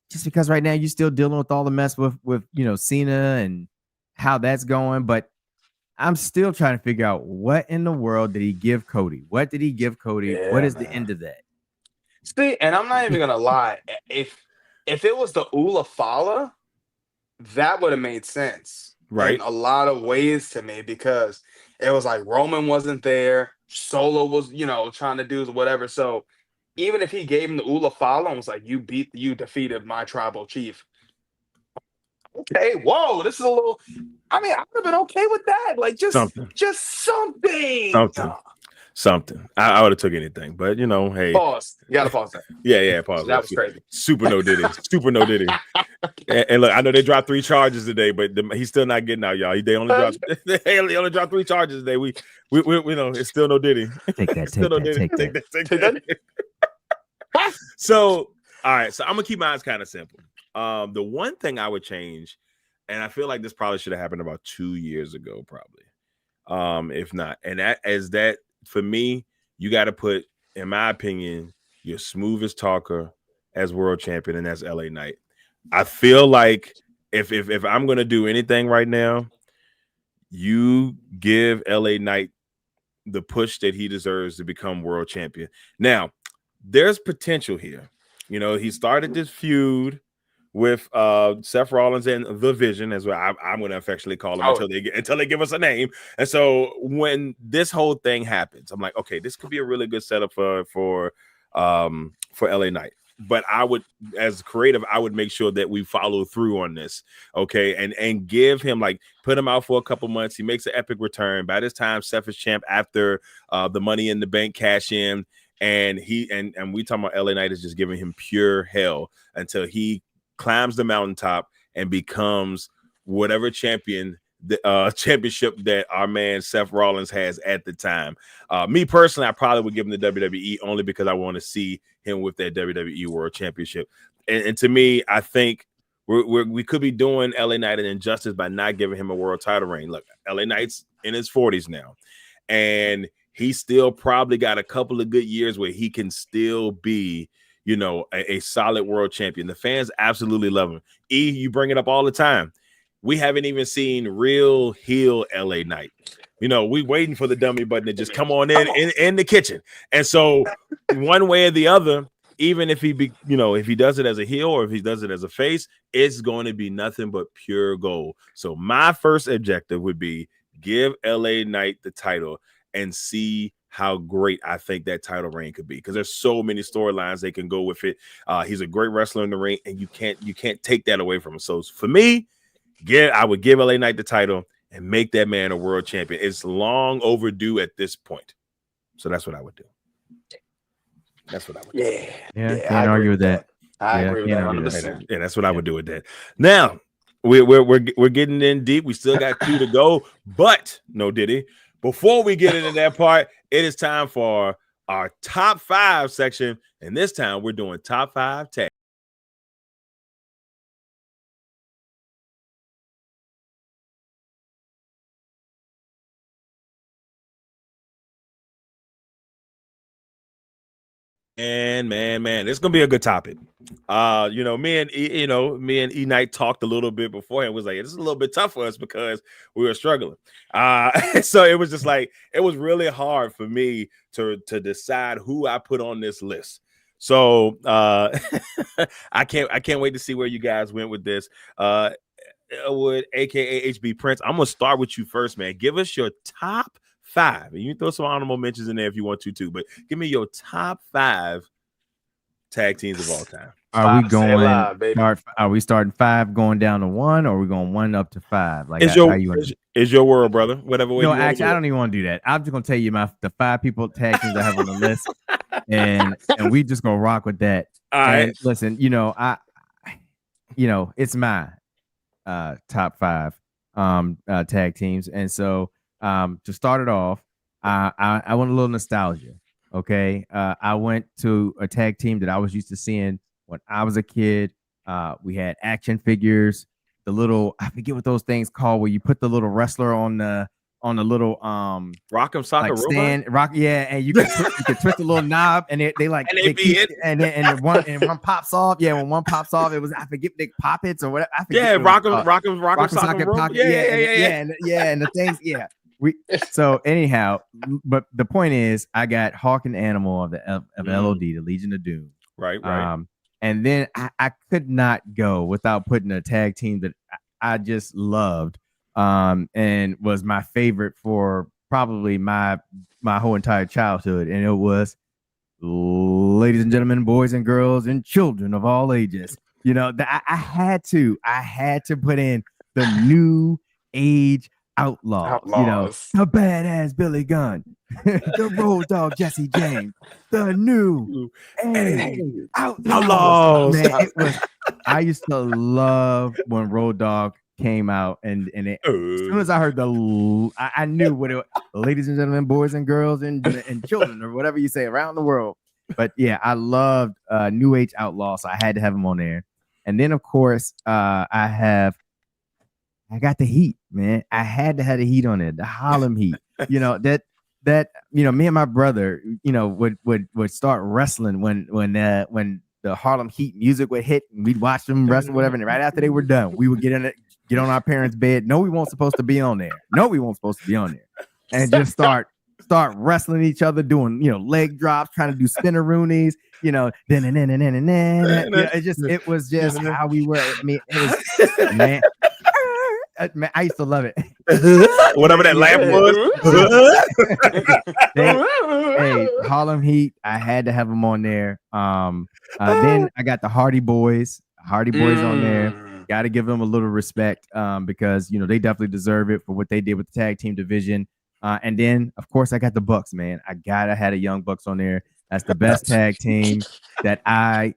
Just because right now you're still dealing with all the mess with Cena and how that's going, but I'm still trying to figure out what in the world did he give Cody? What did he give Cody? What is the end of that? See, and I'm not even gonna lie. If it was the Ula Fala, that would have made sense, right? In a lot of ways to me, because it was like Roman wasn't there, Solo was trying to do whatever. So even if he gave him the Ula Fala and was like, you defeated my tribal chief. Okay, whoa, this is a little. I mean, I would have been okay with that. Like just something. I would have took anything, but hey, pause. You gotta pause that. Yeah, pause. That was crazy. Super no diddy. And look, I know they dropped 3 charges today, but he's still not getting out, y'all. They only dropped 3 charges today. We it's still no diddy. Take that. So, all right. So I'm gonna keep mine kind of simple. The one thing I would change, and I feel like this probably should have happened about 2 years ago, probably, if not. And that for me, you got to put, in my opinion, your smoothest talker as world champion, and that's LA Knight. I feel like if I'm gonna do anything right now, you give LA Knight the push that he deserves to become world champion. Now, there's potential here. He started this feud with Seth Rollins and The Vision, as well. I'm going to affectionately call him until they give us a name. And so when this whole thing happens, I'm like, okay, this could be a really good setup for LA Knight. But I would, as creative, I would make sure that we follow through on this, okay, and give him, like, put him out for a couple months. He makes an epic return. By this time, Seth is champ after the Money in the Bank cash in, and we talking about LA Knight is just giving him pure hell until he climbs the mountaintop and becomes whatever champion, the championship that our man Seth Rollins has at the time. Me personally, I probably would give him the WWE only because I want to see him with that WWE World Championship. And to me, I think we could be doing LA Knight an injustice by not giving him a world title reign. Look, LA Knight's in his 40s now, and he still probably got a couple of good years where he can still be, a solid world champion. The fans absolutely love him. You bring it up all the time. We haven't even seen real heel LA Knight. We waiting for the dummy button to just come on in the kitchen. And so one way or the other, even if if he does it as a heel or if he does it as a face, it's going to be nothing but pure gold. So my first objective would be give LA Knight the title and see how great I think that title reign could be, because there's so many storylines they can go with it. He's a great wrestler in the ring, and you can't take that away from him. So for me, I would give LA Knight the title and make that man a world champion. It's long overdue at this point. So that's what I would do. Yeah, can't argue with that. I agree with that 100%. Yeah, that's what I would do with that. Now, we're getting in deep. We still got 2 to go, but no Diddy. Before we get into that part, it is time for our top 5 section, and this time we're doing top 5 tag. And man, it's gonna be a good topic. Me and E Knight talked a little bit before and was like, this is a little bit tough for us because we were struggling. So it was just like, it was really hard for me to decide who I put on this list. So I can't wait to see where you guys went with this. Elwood, aka HB Prince. I'm gonna start with you first, man. Give us your top 5, and you can throw some honorable mentions in there if you want to too. But give me your top 5 tag teams of all time. Are we Five to stay going? alive, baby. Are we starting 5 going down to 1, or are we going 1 up to 5? Like It's how your you want? is your world, brother. Whatever way No, you want to actually, do I it. don't even want to do that. I'm just gonna tell you the 5 people tag teams I have on the list, and we just gonna rock with that. All And right. listen, it's my top 5 tag teams, and so to start it off, I want a little nostalgia. Okay, I went to a tag team that I was used to seeing when I was a kid. We had action figures, the little, I forget what those things called, where you put the little wrestler on the little Rock'em Sock'em like Robot. stand rock, yeah, and you can twist the little knob, and they like And they be keep, and one pops off. Yeah, when one pops off, it was, I forget, they pop it or whatever. I forget Yeah, what it was Rock'em called. Sock'em Robot. Pocket. Yeah. And the things, yeah. So anyhow, but the point is, I got Hawk and Animal of the LOD, the Legion of Doom. Right. And then I could not go without putting a tag team that I just loved, and was my favorite for probably my whole entire childhood, and it was, ladies and gentlemen, boys and girls, and children of all ages. I had to put in the New Age Outlaws. The badass Billy Gunn, the Road Dog Jesse James, the New Age Outlaws. Man, I used to love when Road Dog came out, and as soon as I heard I knew what it was. Ladies and gentlemen, boys and girls, and children, or whatever you say, around the world. But yeah, I loved New Age Outlaw, so I had to have him on there. And then, of course, I got the Heat, man. I had to have the Heat on there, the Harlem Heat. That me and my brother, would start wrestling when the Harlem Heat music would hit, and we'd watch them wrestle, whatever. And right after they were done, we would get on our parents' bed. No, we weren't supposed to be on there. And just start wrestling each other, doing leg drops, trying to do spinneroonies, it was just how we were. I mean, it was, man, I used to love it. Whatever that laugh was. Hey, Harlem Heat, I had to have them on there. Then I got the Hardy Boys on there. Got to give them a little respect, because they definitely deserve it for what they did with the tag team division. And then, of course, I got the Bucks, man. I gotta have a Young Bucks on there. That's the best tag team that I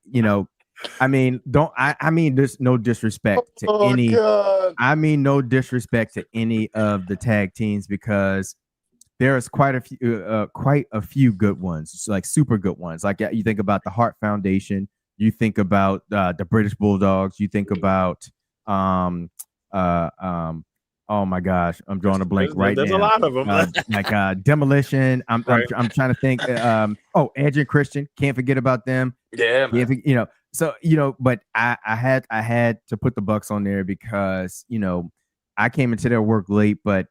mean, there's no disrespect to any. God. I mean, no disrespect to any of the tag teams, because there's quite a few good ones, like super good ones. Like you think about the Hart Foundation, you think about the British Bulldogs, you think about oh my gosh, I'm drawing a blank right now. There's a lot of them, like Demolition. I'm trying to think. Edge and Christian, can't forget about them. Yeah, man. So but I had to put the Bucks on there because I came into their work late, but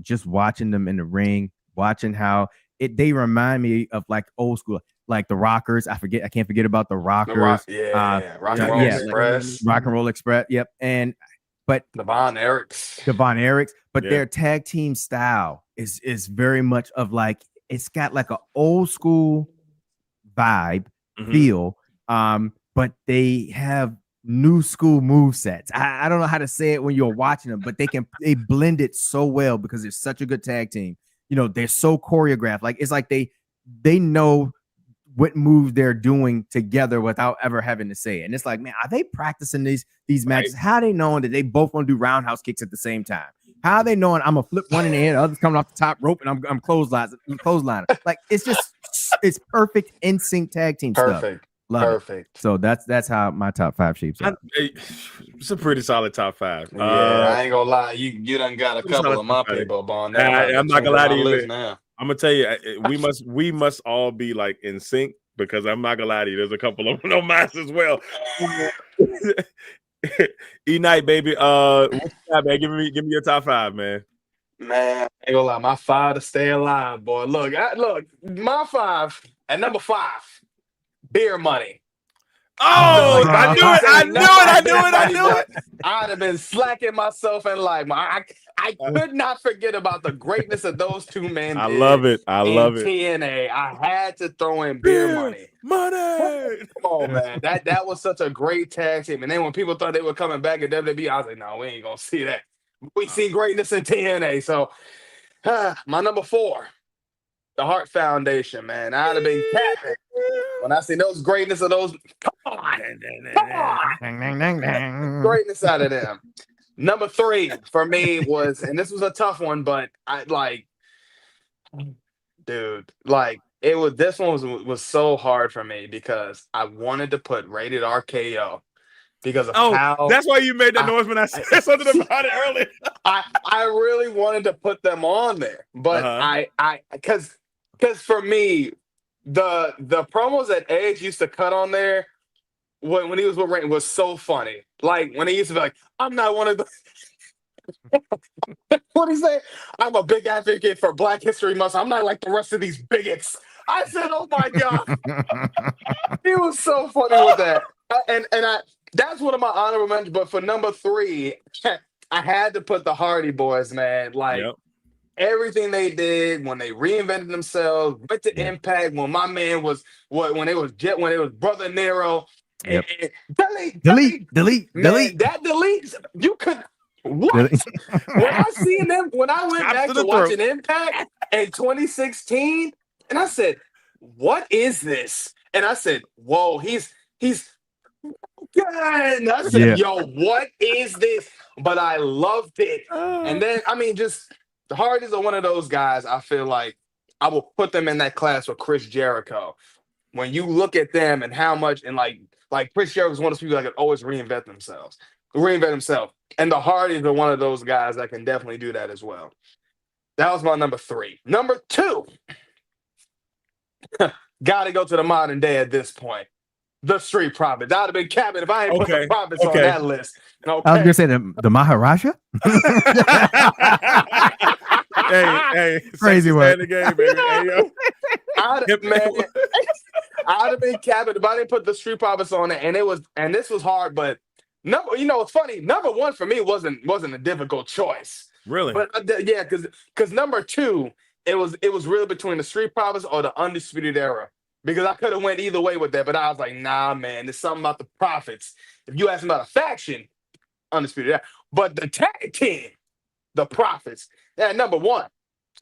just watching them in the ring, watching how they remind me of like old school, like the Rockers. I can't forget about the Rockers. Rock and Roll Express. Rock and Roll Express. Yep. But the Von Erichs, but their tag team style is very much of like, it's got like an old school vibe, feel, but they have new school move sets. I don't know how to say it when you're watching them, but they blend it so well because it's such a good tag team. They're so choreographed. Like, it's like they know what moves they're doing together without ever having to say it. And it's like, man, are they practicing these matches? Right. How are they knowing that they both want to do roundhouse kicks at the same time? How are they knowing I'm gonna flip one in the air, the other's coming off the top rope, and I'm clotheslining? Like, it's perfect in sync tag team stuff. Perfect. So that's how my top 5 shapes up. It's a pretty solid top 5. Yeah, I ain't gonna lie, you done got a couple of my people on that. I'm not gonna lie to you now. I'm gonna tell you, we must all be like in sync, because I'm not gonna lie to you, there's a couple of them on mine as well. Knight, baby, man, give me your top 5, man. Man, I ain't gonna lie, my 5 to stay alive, boy. Look, my 5 at number 5, Beer Money. Oh, Like, I knew it. I knew it. I knew it. I knew it. I'd have been slacking myself in life. I could not forget about the greatness of those two men. I love it. I love it. TNA. I had to throw in Beer Money. Money. Come on, man. That was such a great tag team. And then when people thought they were coming back at WWE, I was like, no, we ain't gonna see that. We seen greatness in TNA. So my number 4, the Hart Foundation, man. I'd have been capping when I seen those greatness of those. Come on. Greatness out of them. Number 3 for me was, and this was a tough one, but this one was so hard for me because I wanted to put Rated RKO because of how. That's why you made that noise when I said something about it earlier. I really wanted to put them on there, but because for me, the promos that Edge used to cut on there when he was with Rain was so funny. Like when he used to be like, "I'm not one of the." What he say? I'm a big advocate for Black History Month. I'm not like the rest of these bigots. I said, "Oh my god!" He was so funny with that, that's one of my honorable mentions. But for number 3, I had to put the Hardy Boys, man. Like everything they did when they reinvented themselves, went to Impact. When my man was when it was Brother Nero. Yep. Delete. Man, that deletes. You could. What? When I went back to watching Impact in 2016, and I said, "What is this?" And I said, "Whoa, he's good." And I said, "Yo, what is this?" But I loved it. And then, just the Hardys are one of those guys. I feel like I will put them in that class with Chris Jericho. When you look at them and how much, and like Chris Jericho is one of those people that can always reinvent himself. And the Hardys are one of those guys that can definitely do that as well. That was my number 3. Number 2, got to go to the modern day at this point. The Street Profits. I'd have been capping if I ain't put the Profits on that list. Okay. I was gonna say the Maharaja. hey, crazy word. The game, baby. Hey, yo. I'd have been capping if I didn't put the Street Profits on it, and this was hard, but it's funny. Number 1 for me wasn't a difficult choice. Really? But because number 2, it was really between the Street Profits or the Undisputed Era. Because I could have went either way with that, but I was like, nah, man, there's something about the Profits. If you ask me about a faction, Undisputed Era. But the tag team, the Profits, number 1.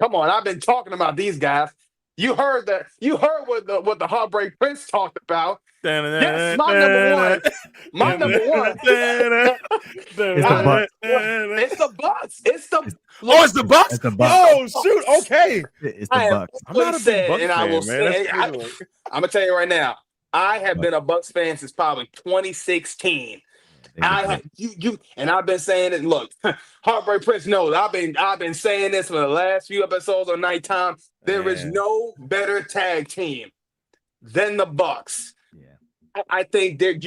Come on, I've been talking about these guys. You heard what the Heartbreak Prince talked about. Yes, my number 1. My number 1. It's the Bucks. It's the Bucks. It's the Bucks. Oh shoot! Okay, it's the Bucks. I'm not a big Bucks fan, man. I'm gonna tell you right now. I have been a Bucks fan since probably 2016. I've been saying it. Look, Heartbreak Prince knows. I've been saying this for the last few episodes on Nighttime. There is no better tag team than the Bucks. Yeah. I think there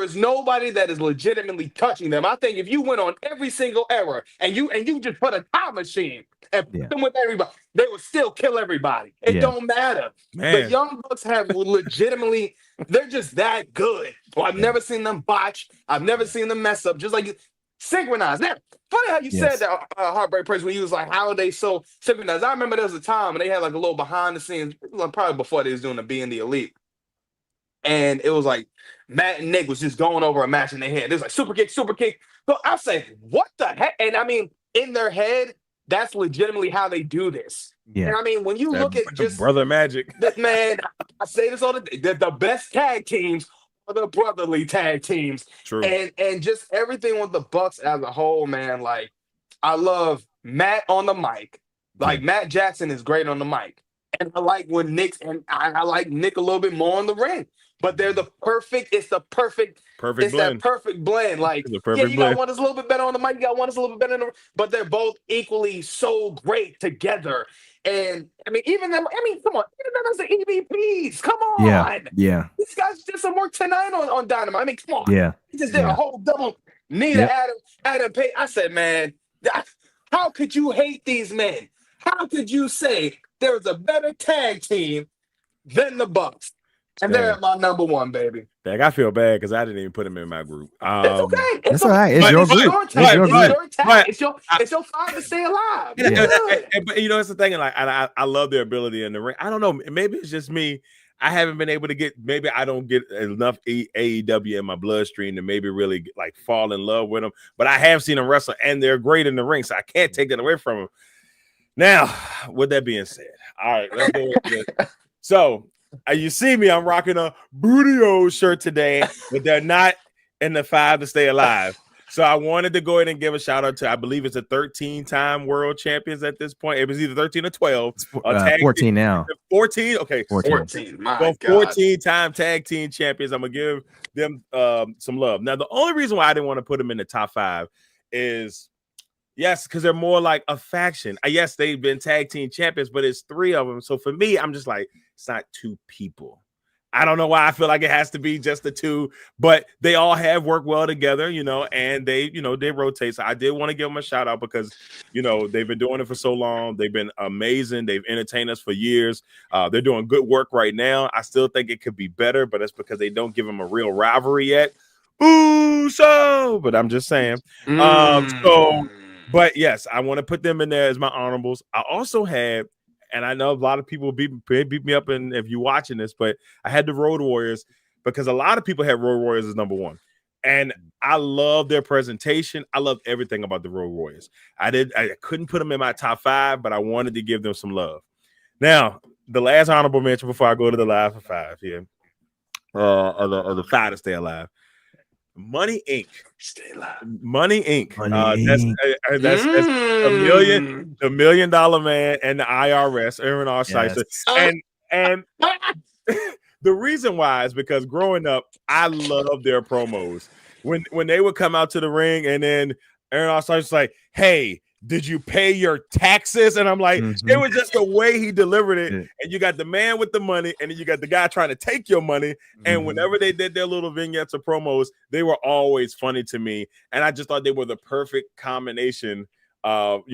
is nobody that is legitimately touching them. I think if you went on every single era and you just put a time machine and put them with everybody, they would still kill everybody. It don't matter. Man. The Young Bucks have legitimately, they're just that good. Well, I've never seen them botch. I've never seen them mess up. Just like synchronized. Now, funny how you said that, Heartbreak Prince, when you was like, how are they so synchronized? I remember there was a time when they had like a little behind the scenes, probably before they was doing the Being the Elite. And it was like Matt and Nick was just going over a match in their head. It was like super kick. So I say, what the heck? And in their head, that's legitimately how they do this. Yeah. And when you look at just brother magic, man, I say this all the day. The best tag teams are the brotherly tag teams. True. And just everything with the Bucks as a whole, man. Like, I love Matt on the mic. Like, Matt Jackson is great on the mic. And I like when I like Nick a little bit more on the ring. But they're it's the perfect blend. That perfect blend. Like, you got one that's a little bit better on the mic, you got one that's a little bit better but they're both equally so great together. And even them, come on, even them as the EVPs. Come on. Yeah. These guys did some work tonight on Dynamite. Come on. Yeah. He just did a whole double knee to Adam Page. I said, man, how could you hate these men? How could you say there is a better tag team than the Bucks? And they're at my number one, baby. Dang, I feel bad because I didn't even put him in my group. It's okay. It's all right. It's your group. It's your group. It's your five to stay alive. But you know, it's the thing. Like, I love their ability in the ring. I don't know. Maybe it's just me. I haven't been able to get. Maybe I don't get enough AEW in my bloodstream to maybe really like fall in love with them. But I have seen them wrestle, and they're great in the ring, so I can't take that away from them. Now, with that being said, all right, let's go. So, you see me, I'm rocking a Booty-O shirt today, but they're not in the 5 to stay alive. So I wanted to go ahead and give a shout out to, I believe it's a 13-time world champions at this point. It was either 13 or 12. 14 now. 14? Okay. 14. My so God. 14-time tag team champions. I'm going to give them some love. Now, the only reason why I didn't want to put them in the top 5 is, yes, because they're more like a faction. Yes, they've been tag team champions, but it's 3 of them. So for me, I'm just like, it's not 2 people. I don't know why I feel like it has to be just the 2, but they all have worked well together, you know, and they rotate. So I did want to give them a shout out because, you know, they've been doing it for so long. They've been amazing. They've entertained us for years. They're doing good work right now. I still think it could be better, but that's because they don't give them a real rivalry yet. But I'm just saying. But yes, I want to put them in there as my honorables. I also had, and I know a lot of people beat me up, and if you're watching this, but I had the Road Warriors because a lot of people had Road Warriors as number 1. And I love their presentation. I love everything about the Road Warriors. I couldn't put them in my top 5, but I wanted to give them some love. Now, the last honorable mention before I go to the live for 5 here, of the 5 to stay alive. Money Inc. Stay alive. Money Inc. That's the $1 million man and the IRS, Aaron Arsheiser. Yes. And the reason why is because growing up, I loved their promos. When they would come out to the ring and then Aaron Arsheiser was like, hey, did you pay your taxes? And I'm like, it was just the way he delivered it. And you got the man with the money, and then you got the guy trying to take your money. And whenever they did their little vignettes or promos, they were always funny to me. And I just thought they were the perfect combination of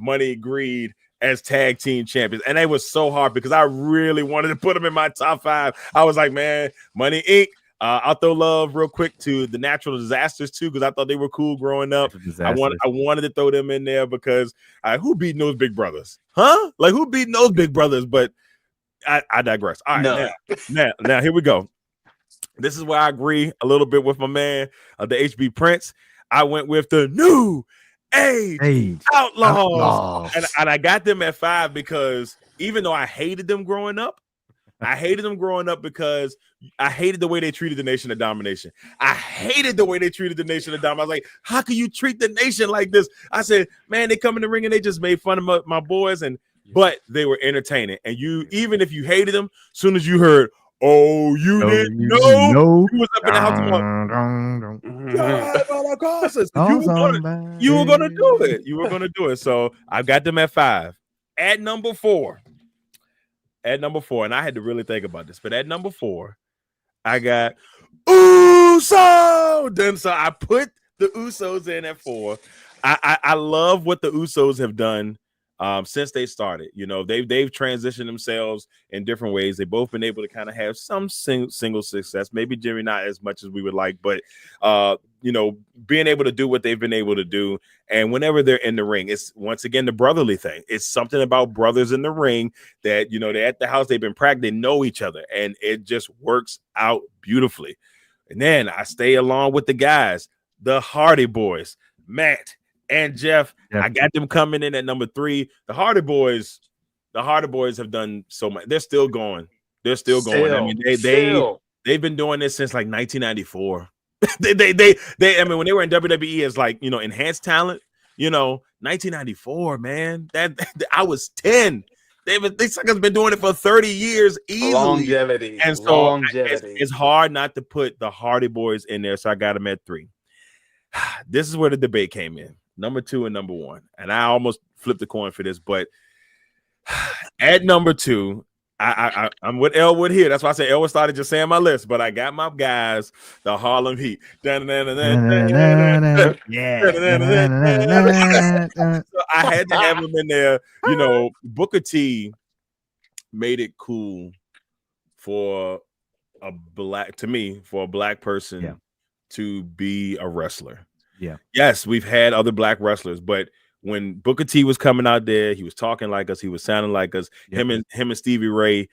money, greed as tag team champions. And it was so hard because I really wanted to put them in my top 5. I was like, man, Money Inc. I'll throw love real quick to the Natural Disasters too, because I thought they were cool growing up. I wanted to throw them in there because who beating those big brothers? Huh? Like who beating those big brothers? But I digress. All right, now here we go. This is where I agree a little bit with my man, the HB Prince. I went with the New Age Outlaws. And I got them at 5 because even though I hated them growing up, because I hated the way they treated the Nation of Domination. I was like, how can you treat the Nation like this? I said, man, they come in the ring and they just made fun of my boys, but they were entertaining. And even if you hated them, as soon as you heard, oh, you didn't know, you was up in the house you were gonna do it. You were gonna do it. So I got them at 5. At number 4. And I had to really think about this, but at number 4, I got Uso. So I put the Usos in at 4. I love what the Usos have done since they started. You know, they've transitioned themselves in different ways. They've both been able to kind of have some single success. Maybe Jimmy not as much as we would like, but being able to do what they've been able to do. And whenever they're in the ring, it's once again the brotherly thing. It's something about brothers in the ring that, they're at the house, they've been practicing, they know each other, and it just works out beautifully. And then I stay along with the guys, the Hardy Boys, Matt and Jeff. I got them coming in at number 3. The Hardy Boys have done so much. They're still going. I mean, they've been doing this since like 1994. I mean, when they were in WWE as like, enhanced talent, 1994, man, that I was 10. These suckers been doing it for 30 years easily. Longevity. And so it's hard not to put the Hardy Boys in there. So I got them at 3. This is where the debate came in. Number 2 and number 1. And I almost flipped the coin for this, but at number 2, I'm with Elwood here. That's why I said Elwood started just saying my list, but I got my guys, the Harlem Heat. So I had to have them in there. Booker T made it cool for for a black person Yeah. to be a wrestler. Yeah. Yes, we've had other black wrestlers, but when Booker T was coming out there, he was talking like us, he was sounding like us. Yep. Him and Stevie Ray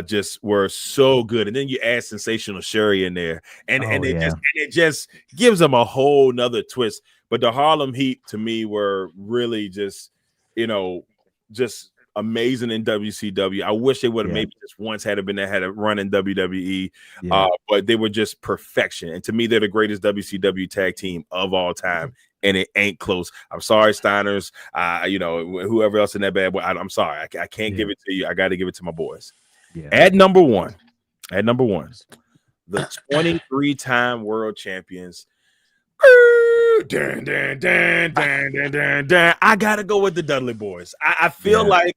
just were so good. And then you add Sensational Sherry in there, and it just gives them a whole nother twist. But the Harlem Heat to me were really just, just amazing in WCW. I wish they would have maybe just once had a run in WWE. But they were just perfection. And to me, they're the greatest WCW tag team of all time. And it ain't close. I'm sorry, Steiners. Whoever else in that bad boy. I'm sorry. I can't give it to you. I got to give it to my boys. Yeah. At number one, the 23-time world champions. I gotta go with the Dudley Boys. I feel like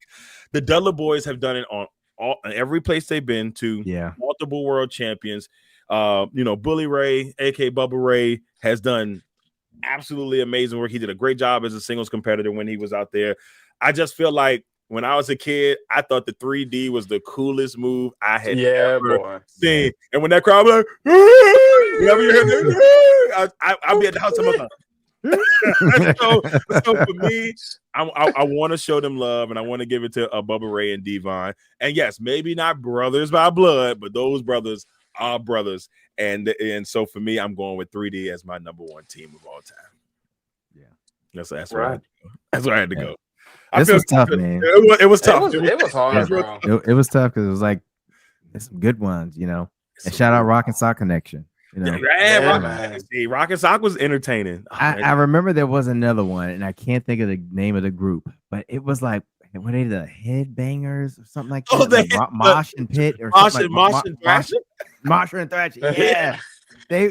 the Dudley Boys have done it on every place they've been to. Yeah. Multiple world champions. Bully Ray, aka Bubba Ray, has done absolutely amazing work. He did a great job as a singles competitor when he was out there. I just feel like when I was a kid, I thought the 3D was the coolest move I had ever seen. And when that crowd was like, whenever you hear that, I'll be at the house. So for me, I want to show them love, and I want to give it to Bubba Ray and Devon. And yes, maybe not brothers by blood, but those brothers are brothers. And so for me, I'm going with 3D as my number one team of all time. Yeah, that's right. That's where I had to go. This was tough, man. It was tough. It was hard, bro. It was tough because it was like there's some good ones, And shout out Rock and Sock Connection. Rock and Sock was entertaining. I remember there was another one, and I can't think of the name of the group, but it was like were they the Headbangers or something like that? Mosh and Pit or something like Mosh and Thrasher. Yeah. They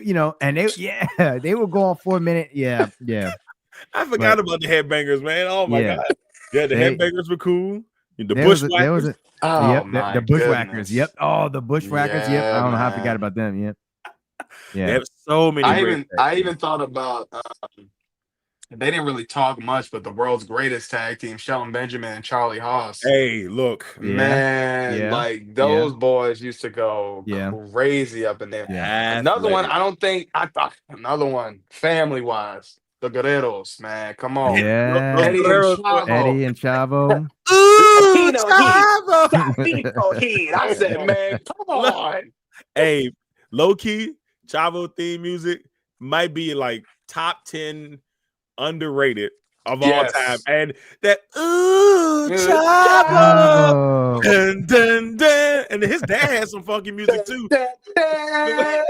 would go on for a minute. Yeah. I forgot about the Headbangers, man. Oh my god. Yeah, the Headbangers were cool. The Bushwhackers. The Bushwhackers. Yep. Oh, the Bushwhackers. Yep. I don't know how I forgot about them. Yep. Yeah. They have so many. I even thought about. They didn't really talk much, but the world's greatest tag team, Shelton Benjamin and Charlie Haas. Hey, look, man, like those boys used to go crazy up in there. Yeah. Another one, another one, family wise. The Guerreros, man. Come on. Yeah. Eddie and Chavo. Ooh, Chavo. Heat. I said, man, come on. Hey, low key, Chavo theme music might be like top 10 underrated of all time. And that Chavo. Dun, dun, dun. And his dad had some funky music too. I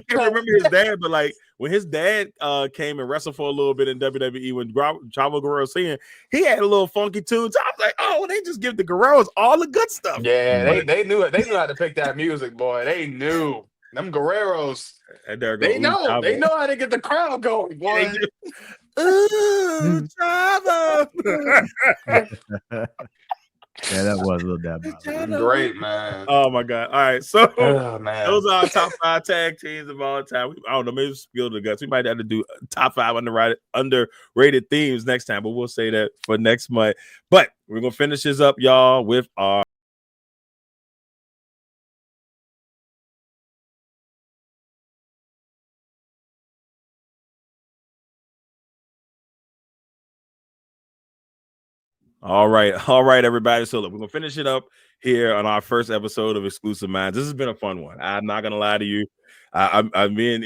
can't remember his dad, but like when his dad came and wrestled for a little bit in WWE when Chavo Guerrero singing, he had a little funky tune. So I was like, oh, they just give the Guerreros all the good stuff. Yeah, they knew it. They knew how to pick that music, boy. They knew. Them Guerreros. They know how to get the crowd going, boy. Ooh, Chavo. Yeah, that was a little dab. Great, man. Oh my god! All right, so those are our top 5 tag teams of all time. I don't know, maybe spill the guts. We might have to do top 5 underrated themes next time, but we'll say that for next month. But we're gonna finish this up, y'all, with our. All right, everybody. So look, we're gonna finish it up here on our first episode of Xclusive Minds. This has been a fun one. I'm not gonna lie to you. Me and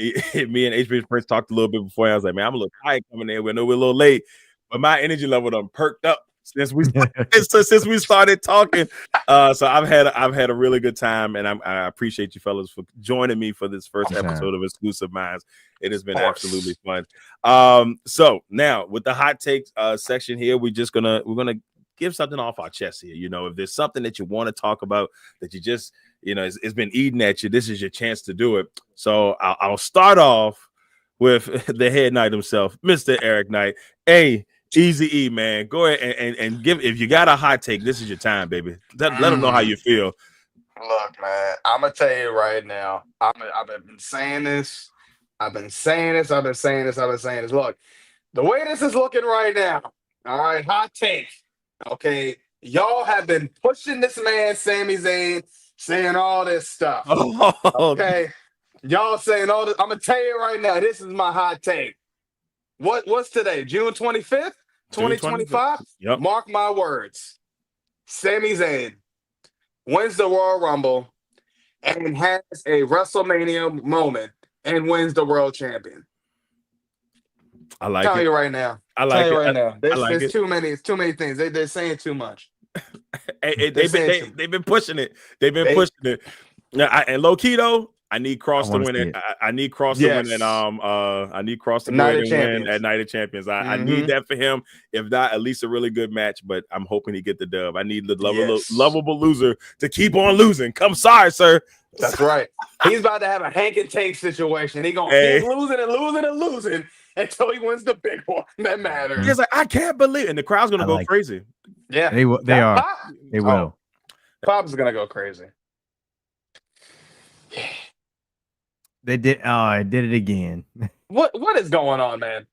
H.B. Prince talked a little bit before. I was like, man, I'm a little tired coming in. We know we're a little late, but my energy level done perked up since we started talking. So I've had a really good time, and I appreciate you fellas for joining me for this first episode of Xclusive Minds. It has been absolutely fun. So now with the hot take section here, we're gonna give something off our chest here. If there's something that you want to talk about that you just it's been eating at you, this is your chance to do it. So I'll start off with the head knight himself, Mr. Eric Knight. Hey, Easy E, man, go ahead and give. If you got a hot take, this is your time, baby. Let them know how you feel. Look, man, I'm gonna tell you right now. I've been saying this. Look, the way this is looking right now. All right, hot take. Okay, y'all have been pushing this man, Sami Zayn, saying all this stuff. Oh, Okay, y'all saying all this. I'm gonna tell you right now. This is my hot take. What's today? June 25th, June 25th. 2025. Yep. Mark my words. Sami Zayn wins the Royal Rumble and has a WrestleMania moment and wins the World Champion. I like Tell it. you right now. I like Tell you it. right now. I like There's it. too many. It's too many things. They're saying too much. They've They're saying too. they've been pushing it. They've been They pushing it. Now, and low key though, I need Cross I to wanna win see it. it. I need Cross to win it. yes. I need Cross to go Night ahead of and win Champions. at Night of Champions. I Mhm. need that for him. If not, at least a really good match. But I'm hoping he get the dub. I need the Yes. lovable loser to keep on losing. Come sorry, sir. That's right. He's about to have a Hank and Tank situation. He gonna Hey. keep losing and losing and losing until he wins the big one that matters. He's like, I can't believe, and the crowd's gonna I go like it. crazy. Yeah, They will. They That are. Pop, They will. Pop's gonna go crazy. They did. Oh, I did it again. What is going on, man?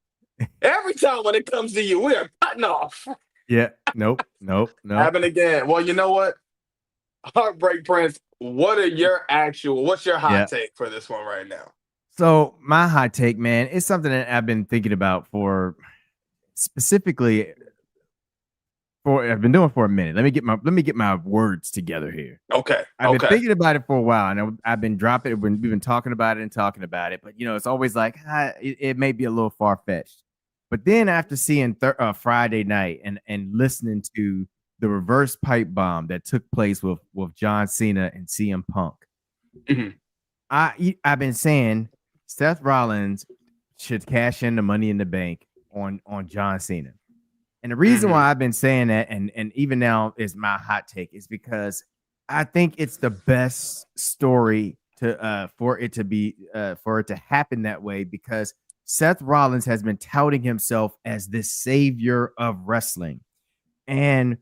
Every time when it comes to you, we are cutting off. Yeah. Nope. Nope. Nope. Happen again. Well, you know what? Heartbreak Prince, what's your hot Yeah. take for this one right now? So my hot take, man, is something that I've been thinking about for specifically for I've been doing for a minute. Let me get my words together here. Okay. I've been thinking about it for a while, and I've been dropping it. We've been talking about it. But it's always like it may be a little far fetched. But then after seeing Friday night and listening to the reverse pipe bomb that took place with John Cena and CM Punk, Mhm. I've been saying Seth Rollins should cash in the Money in the Bank on John Cena. And the reason why I've been saying that, and even now is my hot take, is because I think it's the best story for it to happen that way, because Seth Rollins has been touting himself as this savior of wrestling. And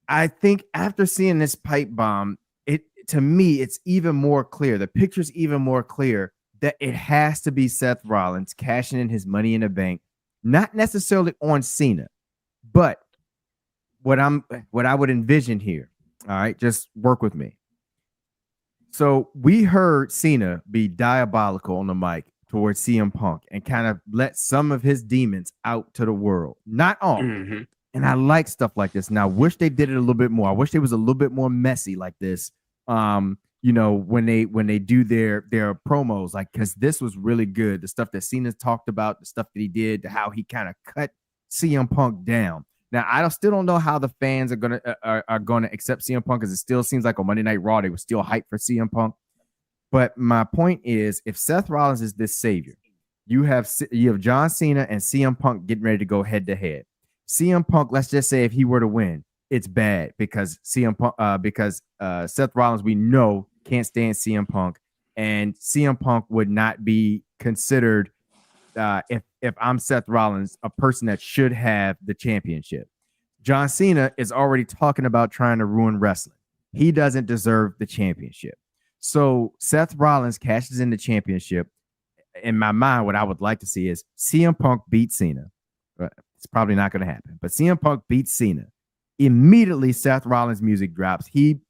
I think after seeing this pipe bomb, to me, it's even more clear. The picture's even more clear that it has to be Seth Rollins cashing in his Money in the Bank, not necessarily on Cena, but what I would envision here. All right, just work with me. So we heard Cena be diabolical on the mic towards CM Punk and kind of let some of his demons out to the world. Not all. Mhm. And I like stuff like this. And I wish they did it a little bit more. I wish they was a little bit more messy like this. When they do their promos, like, because this was really good. The stuff that Cena talked about, the stuff that he did, how he kind of cut CM Punk down. Now, I still don't know how the fans are gonna accept CM Punk, because it still seems like on Monday Night Raw they were still hyped for CM Punk. But my point is, if Seth Rollins is this savior, you have John Cena and CM Punk getting ready to go head to head. CM Punk, let's just say if he were to win, it's bad because Seth Rollins, we know, can't stand CM Punk, and CM Punk would not be considered, if I'm Seth Rollins, a person that should have the championship. John Cena is already talking about trying to ruin wrestling. He doesn't deserve the championship. So Seth Rollins cashes in the championship. In my mind, what I would like to see is CM Punk beat Cena. It's probably not going to happen, but CM Punk beats Cena. Immediately, Seth Rollins' music drops. He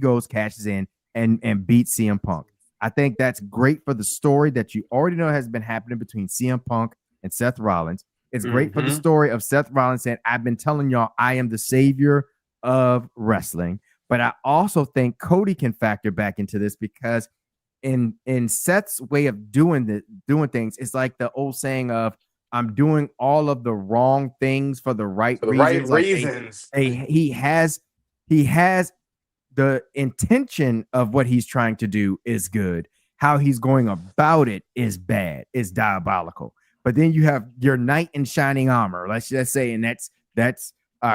goes, cashes in, and beats CM Punk. I think that's great for the story that you already know has been happening between CM Punk and Seth Rollins. It's great for the story of Seth Rollins saying, I've been telling y'all I am the savior of wrestling. But I also think Cody can factor back into this, because in Seth's way of doing things, it's like the old saying of, I'm doing all of the wrong things for the right reasons. He has the intention of what he's trying to do is good. How he's going about it is bad, is diabolical. But then you have your knight in shining armor, let's just say, and that's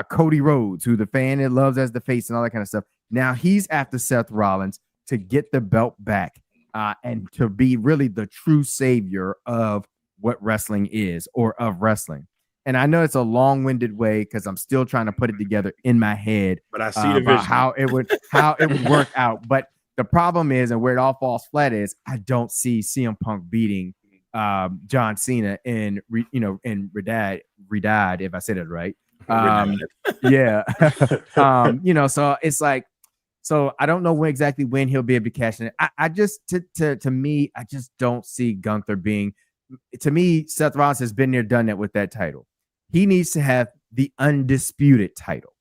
Cody Rhodes, who the fan loves as the face and all that kind of stuff. Now he's after Seth Rollins to get the belt back, and to be really the true savior of what wrestling is, or of wrestling. And I know it's a long-winded way, because I'm still trying to put it together in my head, but I see the about vision. how it would work out. But the problem is, and where it all falls flat is, I don't see CM Punk beating John Cena in Riyadh, if I said it right. Yeah. So it's like, So I don't know exactly when he'll be able to cash in. I just to me, I just don't see Gunther being. To me, Seth Rollins has been there, done that with that title. He needs to have the undisputed title,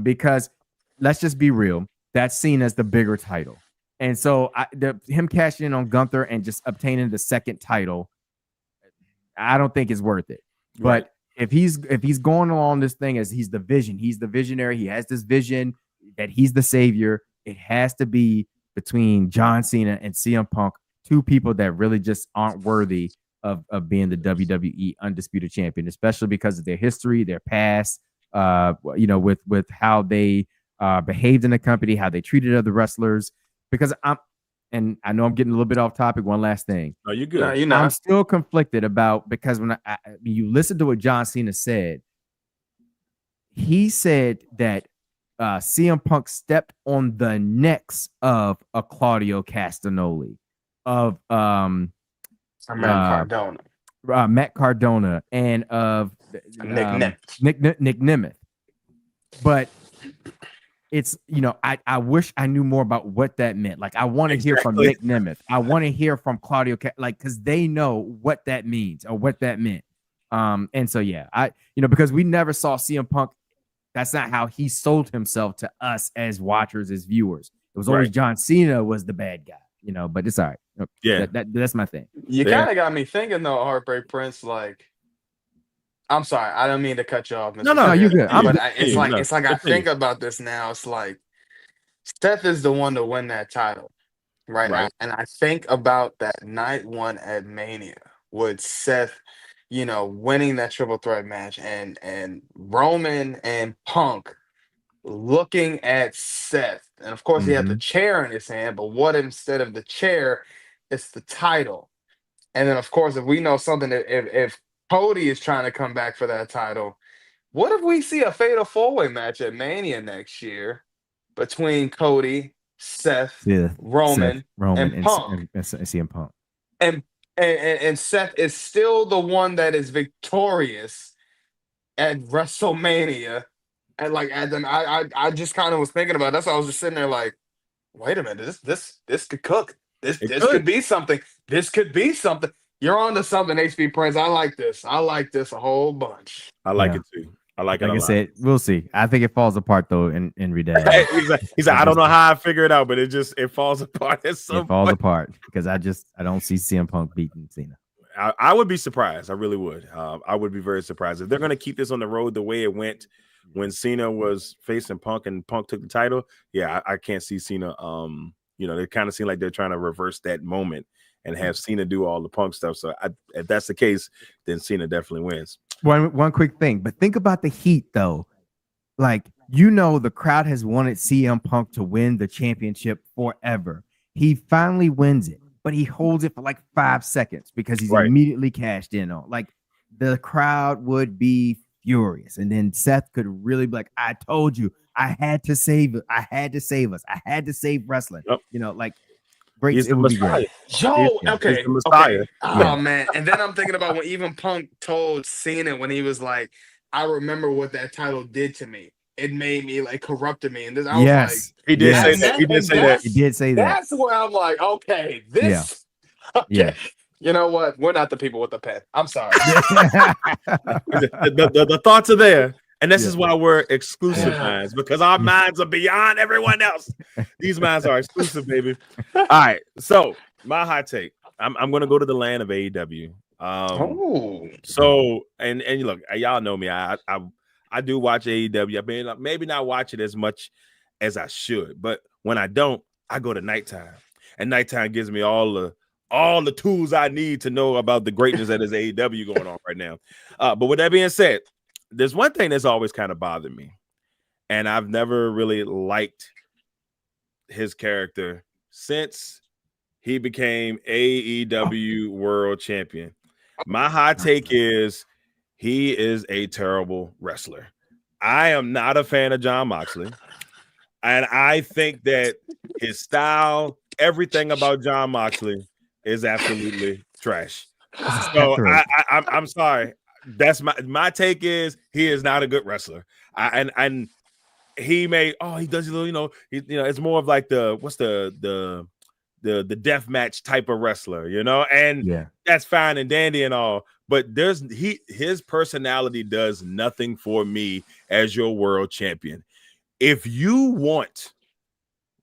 because let's just be real, that's seen as the bigger title. And so him cashing in on Gunther and just obtaining the second title, I don't think is worth it. Right. But if he's going along this thing as he's the visionary, he has this vision that he's the savior, it has to be between John Cena and CM Punk, two people that really just aren't worthy of being the WWE undisputed champion, especially because of their history, their past, with how they behaved in the company, how they treated other wrestlers. Because and I know I'm getting a little bit off topic. One last thing. No, you're good. No, you're not. I'm still conflicted about, because when you listen to what John Cena said, he said that CM Punk stepped on the necks of a Claudio Castagnoli, of Matt Cardona, Matt Cardona, and of Nick Nemeth. But it's, I wish I knew more about what that meant. Like, I want to hear from Nick Nemeth. I want to hear from Claudio, because they know what that means or what that meant. And so yeah, because we never saw CM Punk. That's not how he sold himself to us as watchers, as viewers. It was always John Cena was the bad guy, but it's all right. Yeah, that's my thing. You kind of got me thinking though, Heartbreak Prince. Like, I'm sorry, I don't mean to cut you off. Mr. No, you're good. It's like I think about this now. It's like Seth is the one to win that title, right? And I think about that night one at Mania with Seth, winning that triple threat match, and Roman and Punk looking at Seth, and of course he had the chair in his hand. But what instead of the chair, it's the title. And then of course, if we know something, if Cody is trying to come back for that title, what if we see a fatal four-way match at Mania next year between Cody, Seth, Roman, and Punk, and CM Punk, and Seth is still the one that is victorious at WrestleMania, and I just kind of was thinking about it. That's why I was just sitting there like, wait a minute, this could cook. This could be something. This could be something. You're on to something, HB Prince. I like this. I like this a whole bunch. I like it too. I like it. Like I said, we'll see. I think it falls apart though in reality. He's like, I don't know how I figure it out, but it falls apart. It falls apart because I don't see CM Punk beating Cena. I would be surprised. I really would. I would be very surprised if they're going to keep this on the road the way it went when Cena was facing Punk and Punk took the title. Yeah, I can't see Cena. They kind of seem like they're trying to reverse that moment and have Cena do all the Punk stuff. So if that's the case, then Cena definitely wins. One quick thing, but think about the heat though. Like, the crowd has wanted CM Punk to win the championship forever. He finally wins it, but he holds it for like 5 seconds because he's immediately cashed in on. Like, the crowd would be furious, and then Seth could really be like, "I told you, I had to save it. I had to save us. I had to save wrestling." Yep. Great. He's it would be great. Okay. He's the Messiah. Okay. Oh man. And then I'm thinking about when even Punk told Cena when he was like, I remember what that title did to me. It made me corrupted me. And this, I was like, he did say that. He did say that. He did say that. That's where I'm like, okay, this. Yeah. Okay. Yeah. You know what? We're not the people with the pen. I'm sorry. the thoughts are there. And this is why we're exclusive minds, because our minds are beyond everyone else. These minds are exclusive, baby. All right. So my hot take, I'm going to go to the land of AEW. So, and look, y'all know me. I do watch AEW. I mean, maybe not watch it as much as I should, but when I don't, I go to nighttime, and nighttime gives me all the tools I need to know about the greatness that is AEW going on right now. But with that being said, there's one thing that's always kind of bothered me, and I've never really liked his character since he became AEW World Champion. My hot take is he is a terrible wrestler. I am not a fan of Jon Moxley, and I think that his style, everything about Jon Moxley is absolutely trash. So I'm sorry. That's my take is he is not a good wrestler. And he does a little, it's more of like the death match type of wrestler, and Yeah. that's fine and dandy and all, but his personality does nothing for me as your world champion. If you want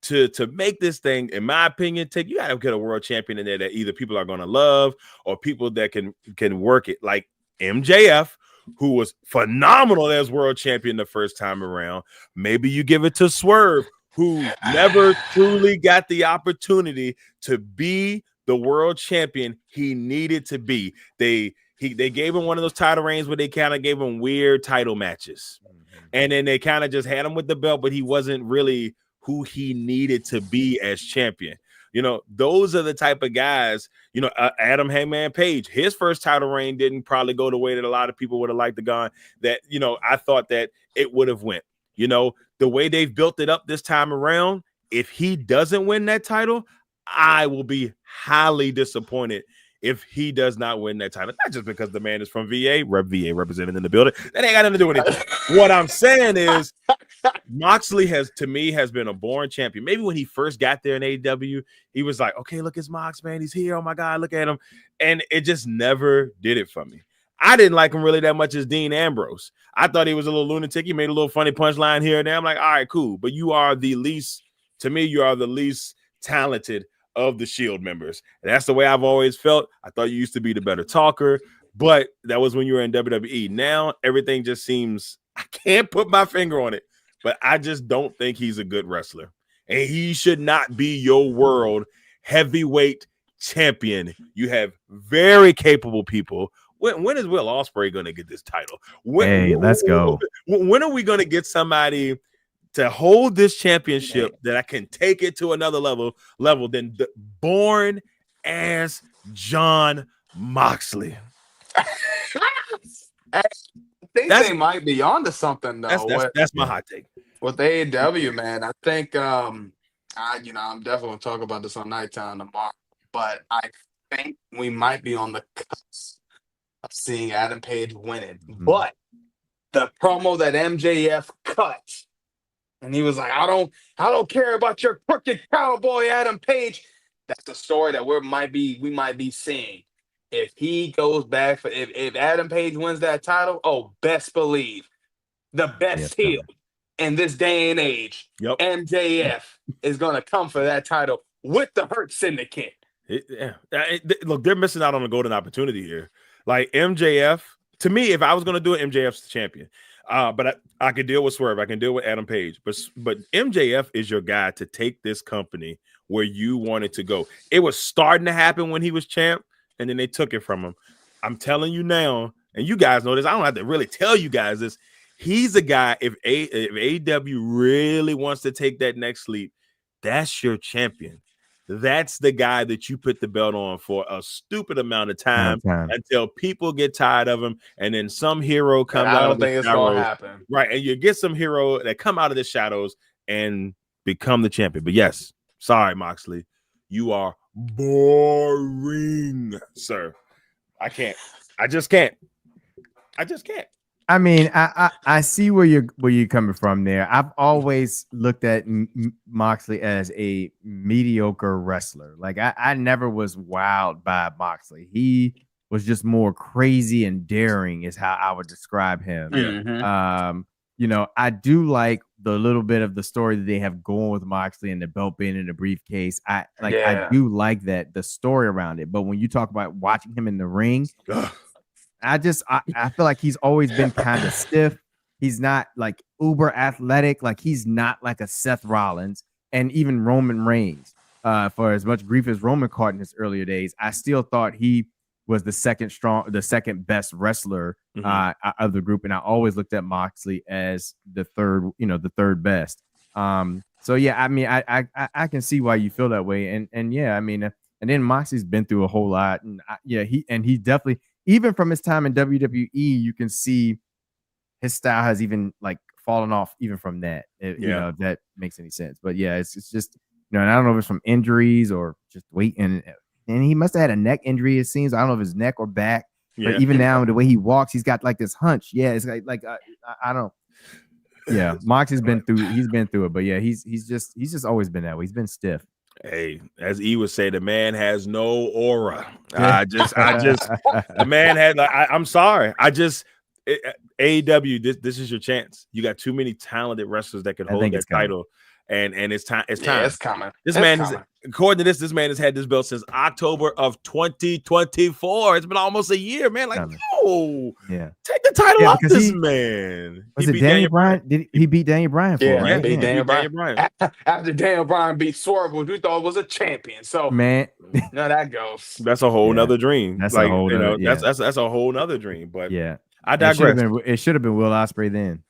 to make this thing, in my opinion, you gotta get a world champion in there that either people are gonna love or people that can work it, like MJF, who was phenomenal as world champion the first time around. Maybe you give it to Swerve, who never truly got the opportunity to be the world champion he needed to be. They gave him one of those title reigns where they kind of gave him weird title matches. And then they kind of just had him with the belt, but he wasn't really who he needed to be as champion. Those are the type of guys, Adam Hangman Page, his first title reign didn't probably go the way that a lot of people would have liked to gone, that, I thought that it would have went, the way they've built it up this time around. If he doesn't win that title, I will be highly disappointed if he does not win that title. Not just because the man is from VA represented in the building. That ain't got nothing to do with anything. What I'm saying is Moxley has been a born champion. Maybe when he first got there in AEW, he was like, okay, look, it's Mox, man. He's here. Oh my God, look at him. And it just never did it for me. I didn't like him really that much as Dean Ambrose. I thought he was a little lunatic. He made a little funny punchline here and there. I'm like, all right, cool. But you are the least talented of the Shield members. And that's the way I've always felt. I thought you used to be the better talker, but that was when you were in WWE. Now everything just seems, I can't put my finger on it, but I just don't think he's a good wrestler. And he should not be your world heavyweight champion. You have very capable people. When is Will Ospreay going to get this title? Let's go. When are we going to get somebody to hold this championship that I can take it to another level than born as John Moxley? I think they might be onto something though. That's my hot take. With AEW, man, I think I'm definitely gonna talk about this on Nighttime tomorrow, but I think we might be on the cusp of seeing Adam Page win it. Mm-hmm. But the promo that MJF cut, and he was like, I don't care about your crooked cowboy, Adam Page. That's the story that we might be seeing. If he goes back if Adam Page wins that title, best believe the best heel in this day and age, MJF is gonna come for that title with the Hurt Syndicate. Look, they're missing out on a golden opportunity here. Like MJF, to me, if I was gonna do it, MJF's the champion. But I could deal with Swerve. I can deal with Adam Page. But MJF is your guy to take this company where you want it to go. It was starting to happen when he was champ, and then they took it from him. I'm telling you now, and you guys know this. I don't have to really tell you guys this. He's a guy, if AEW really wants to take that next leap, that's your champion. That's the guy that you put the belt on for a stupid amount of time until people get tired of him, and then some hero comes out of the shadows. I don't think it's going to happen. Right, and you get some hero that come out of the shadows and become the champion. But yes, sorry, Moxley, you are boring, sir. I can't. I just can't. I mean, I see where you're coming from there. I've always looked at Moxley as a mediocre wrestler. Like I never was wowed by Moxley. He was just more crazy and daring is how I would describe him. Mm-hmm. I do like the little bit of the story that they have going with Moxley and the belt being in the briefcase. I do like that, the story around it. But when you talk about watching him in the ring, I feel like he's always been kind of stiff. He's not like uber athletic. Like he's not like a Seth Rollins and even Roman Reigns. For as much grief as Roman caught in his earlier days, I still thought he was the second best wrestler of the group, and I always looked at Moxley as the third best. So yeah, I mean, I can see why you feel that way, and yeah, I mean, and then Moxley's been through a whole lot, and he definitely. Even from his time in WWE, you can see his style has even like fallen off even from that. If that makes any sense. But yeah, it's just, and I don't know if it's from injuries or just weight. And he must have had a neck injury, it seems. I don't know if it's neck or back. Yeah. But even now, the way he walks, he's got like this hunch. Yeah, it's like I don't. Yeah, Mox has been through. He's been through it, but yeah, he's just always been that way. He's been stiff. Hey, as E would say, the man has no aura. The man had. I'm sorry. AEW. This is your chance. You got too many talented wrestlers that can hold that title, and it's time. It's time. Yeah, it's coming. According to this man has had this belt since October of 2024. It's been almost a year, man. Like, no, yeah, take the title off this man. Was it Daniel Bryan? Did he beat Daniel Bryan for it? Yeah, Right? beat Daniel Bryan. After Daniel Bryan beat Swerve, which we thought was a champion. So man, now that goes. That's a whole nother dream. That's a whole that's a whole nother dream. But yeah, I digress. It should have been Will Ospreay then.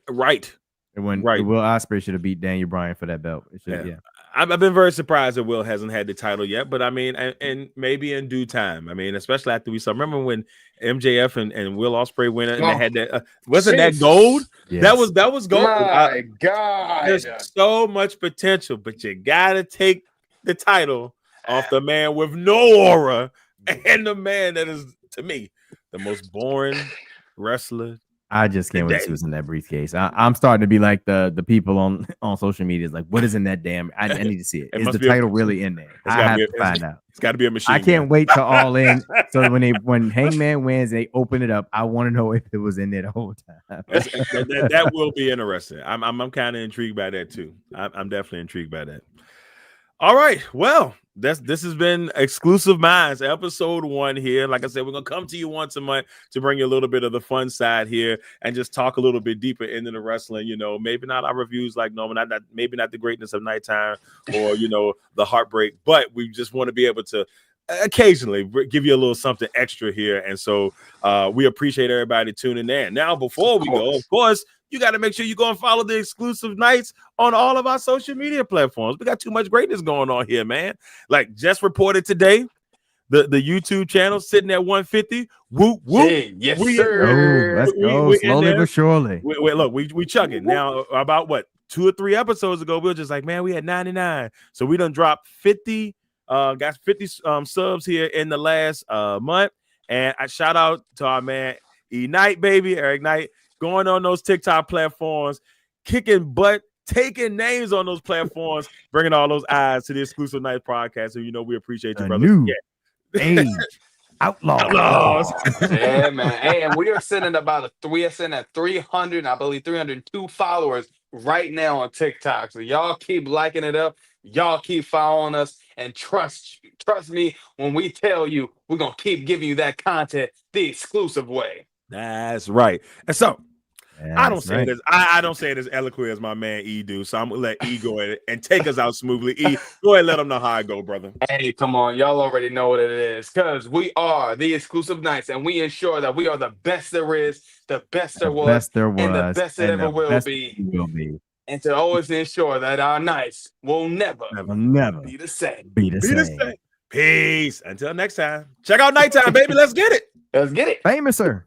Right. Will Ospreay should have beat Daniel Bryan for that belt. I've been very surprised that Will hasn't had the title yet, but I mean, and maybe in due time. I mean, especially after we saw. Remember when MJF and Will Ospreay went and they had that? Wasn't that gold? Yes. That was gold. My God, there's so much potential, but you gotta take the title off the man with no aura and the man that is, to me, the most boring wrestler. I just can't wait to see what's in that briefcase. I'm starting to be like the people on social media. Is like, what is in that damn? I need to see it. Is the title really in there? I have to find out. It's got to be a machine. I can't wait to All In. So when Hangman wins, they open it up. I want to know if it was in there the whole time. that will be interesting. I'm kind of intrigued by that too. I'm definitely intrigued by that. All right. Well, this has been Xclusive Minds, episode 1 here. Like I said, we're going to come to you once a month to bring you a little bit of the fun side here and just talk a little bit deeper into the wrestling. You know, maybe not our reviews like normal, maybe not the greatness of Nighttime or, the heartbreak, but we just want to be able to occasionally give you a little something extra here. And so we appreciate everybody tuning in. Now, before we go, of course, you got to make sure you go and follow the Xclusive Knights on all of our social media platforms. We got too much greatness going on here, man. Like just reported today, the YouTube channel sitting at 150. Whoop, whoop. Hey, yes, sir. Let's go slowly but surely. Look, we chugging. Now, about 2 or 3 episodes ago, we were just like, man, we had 99. So we done dropped 50, got 50 subs here in the last month. And I shout out to our man, Knight, baby, Eric Knight. Going on those TikTok platforms, kicking butt, taking names on those platforms, bringing all those eyes to the Xclusive Nights podcast. So we appreciate you, brother. New age outlaws. Yeah, man. Hey, and we are sitting at 300, I believe 302 followers right now on TikTok. So y'all keep liking it up. Y'all keep following us, and trust me when we tell you we're gonna keep giving you that content the exclusive way. That's right. And so I don't say this. I don't say it as eloquent as my man E do. So I'm gonna let E go ahead and take us out smoothly. E, go ahead and let them know how I go, brother. Hey, come on, y'all already know what it is, because we are the Xclusive Knights, and we ensure that we are the best there is, the best there was, and the best it ever will be. And to always ensure that our nights will never be the same. Peace. Until next time. Check out Nighttime, baby. Let's get it. Let's get it. Famous, sir.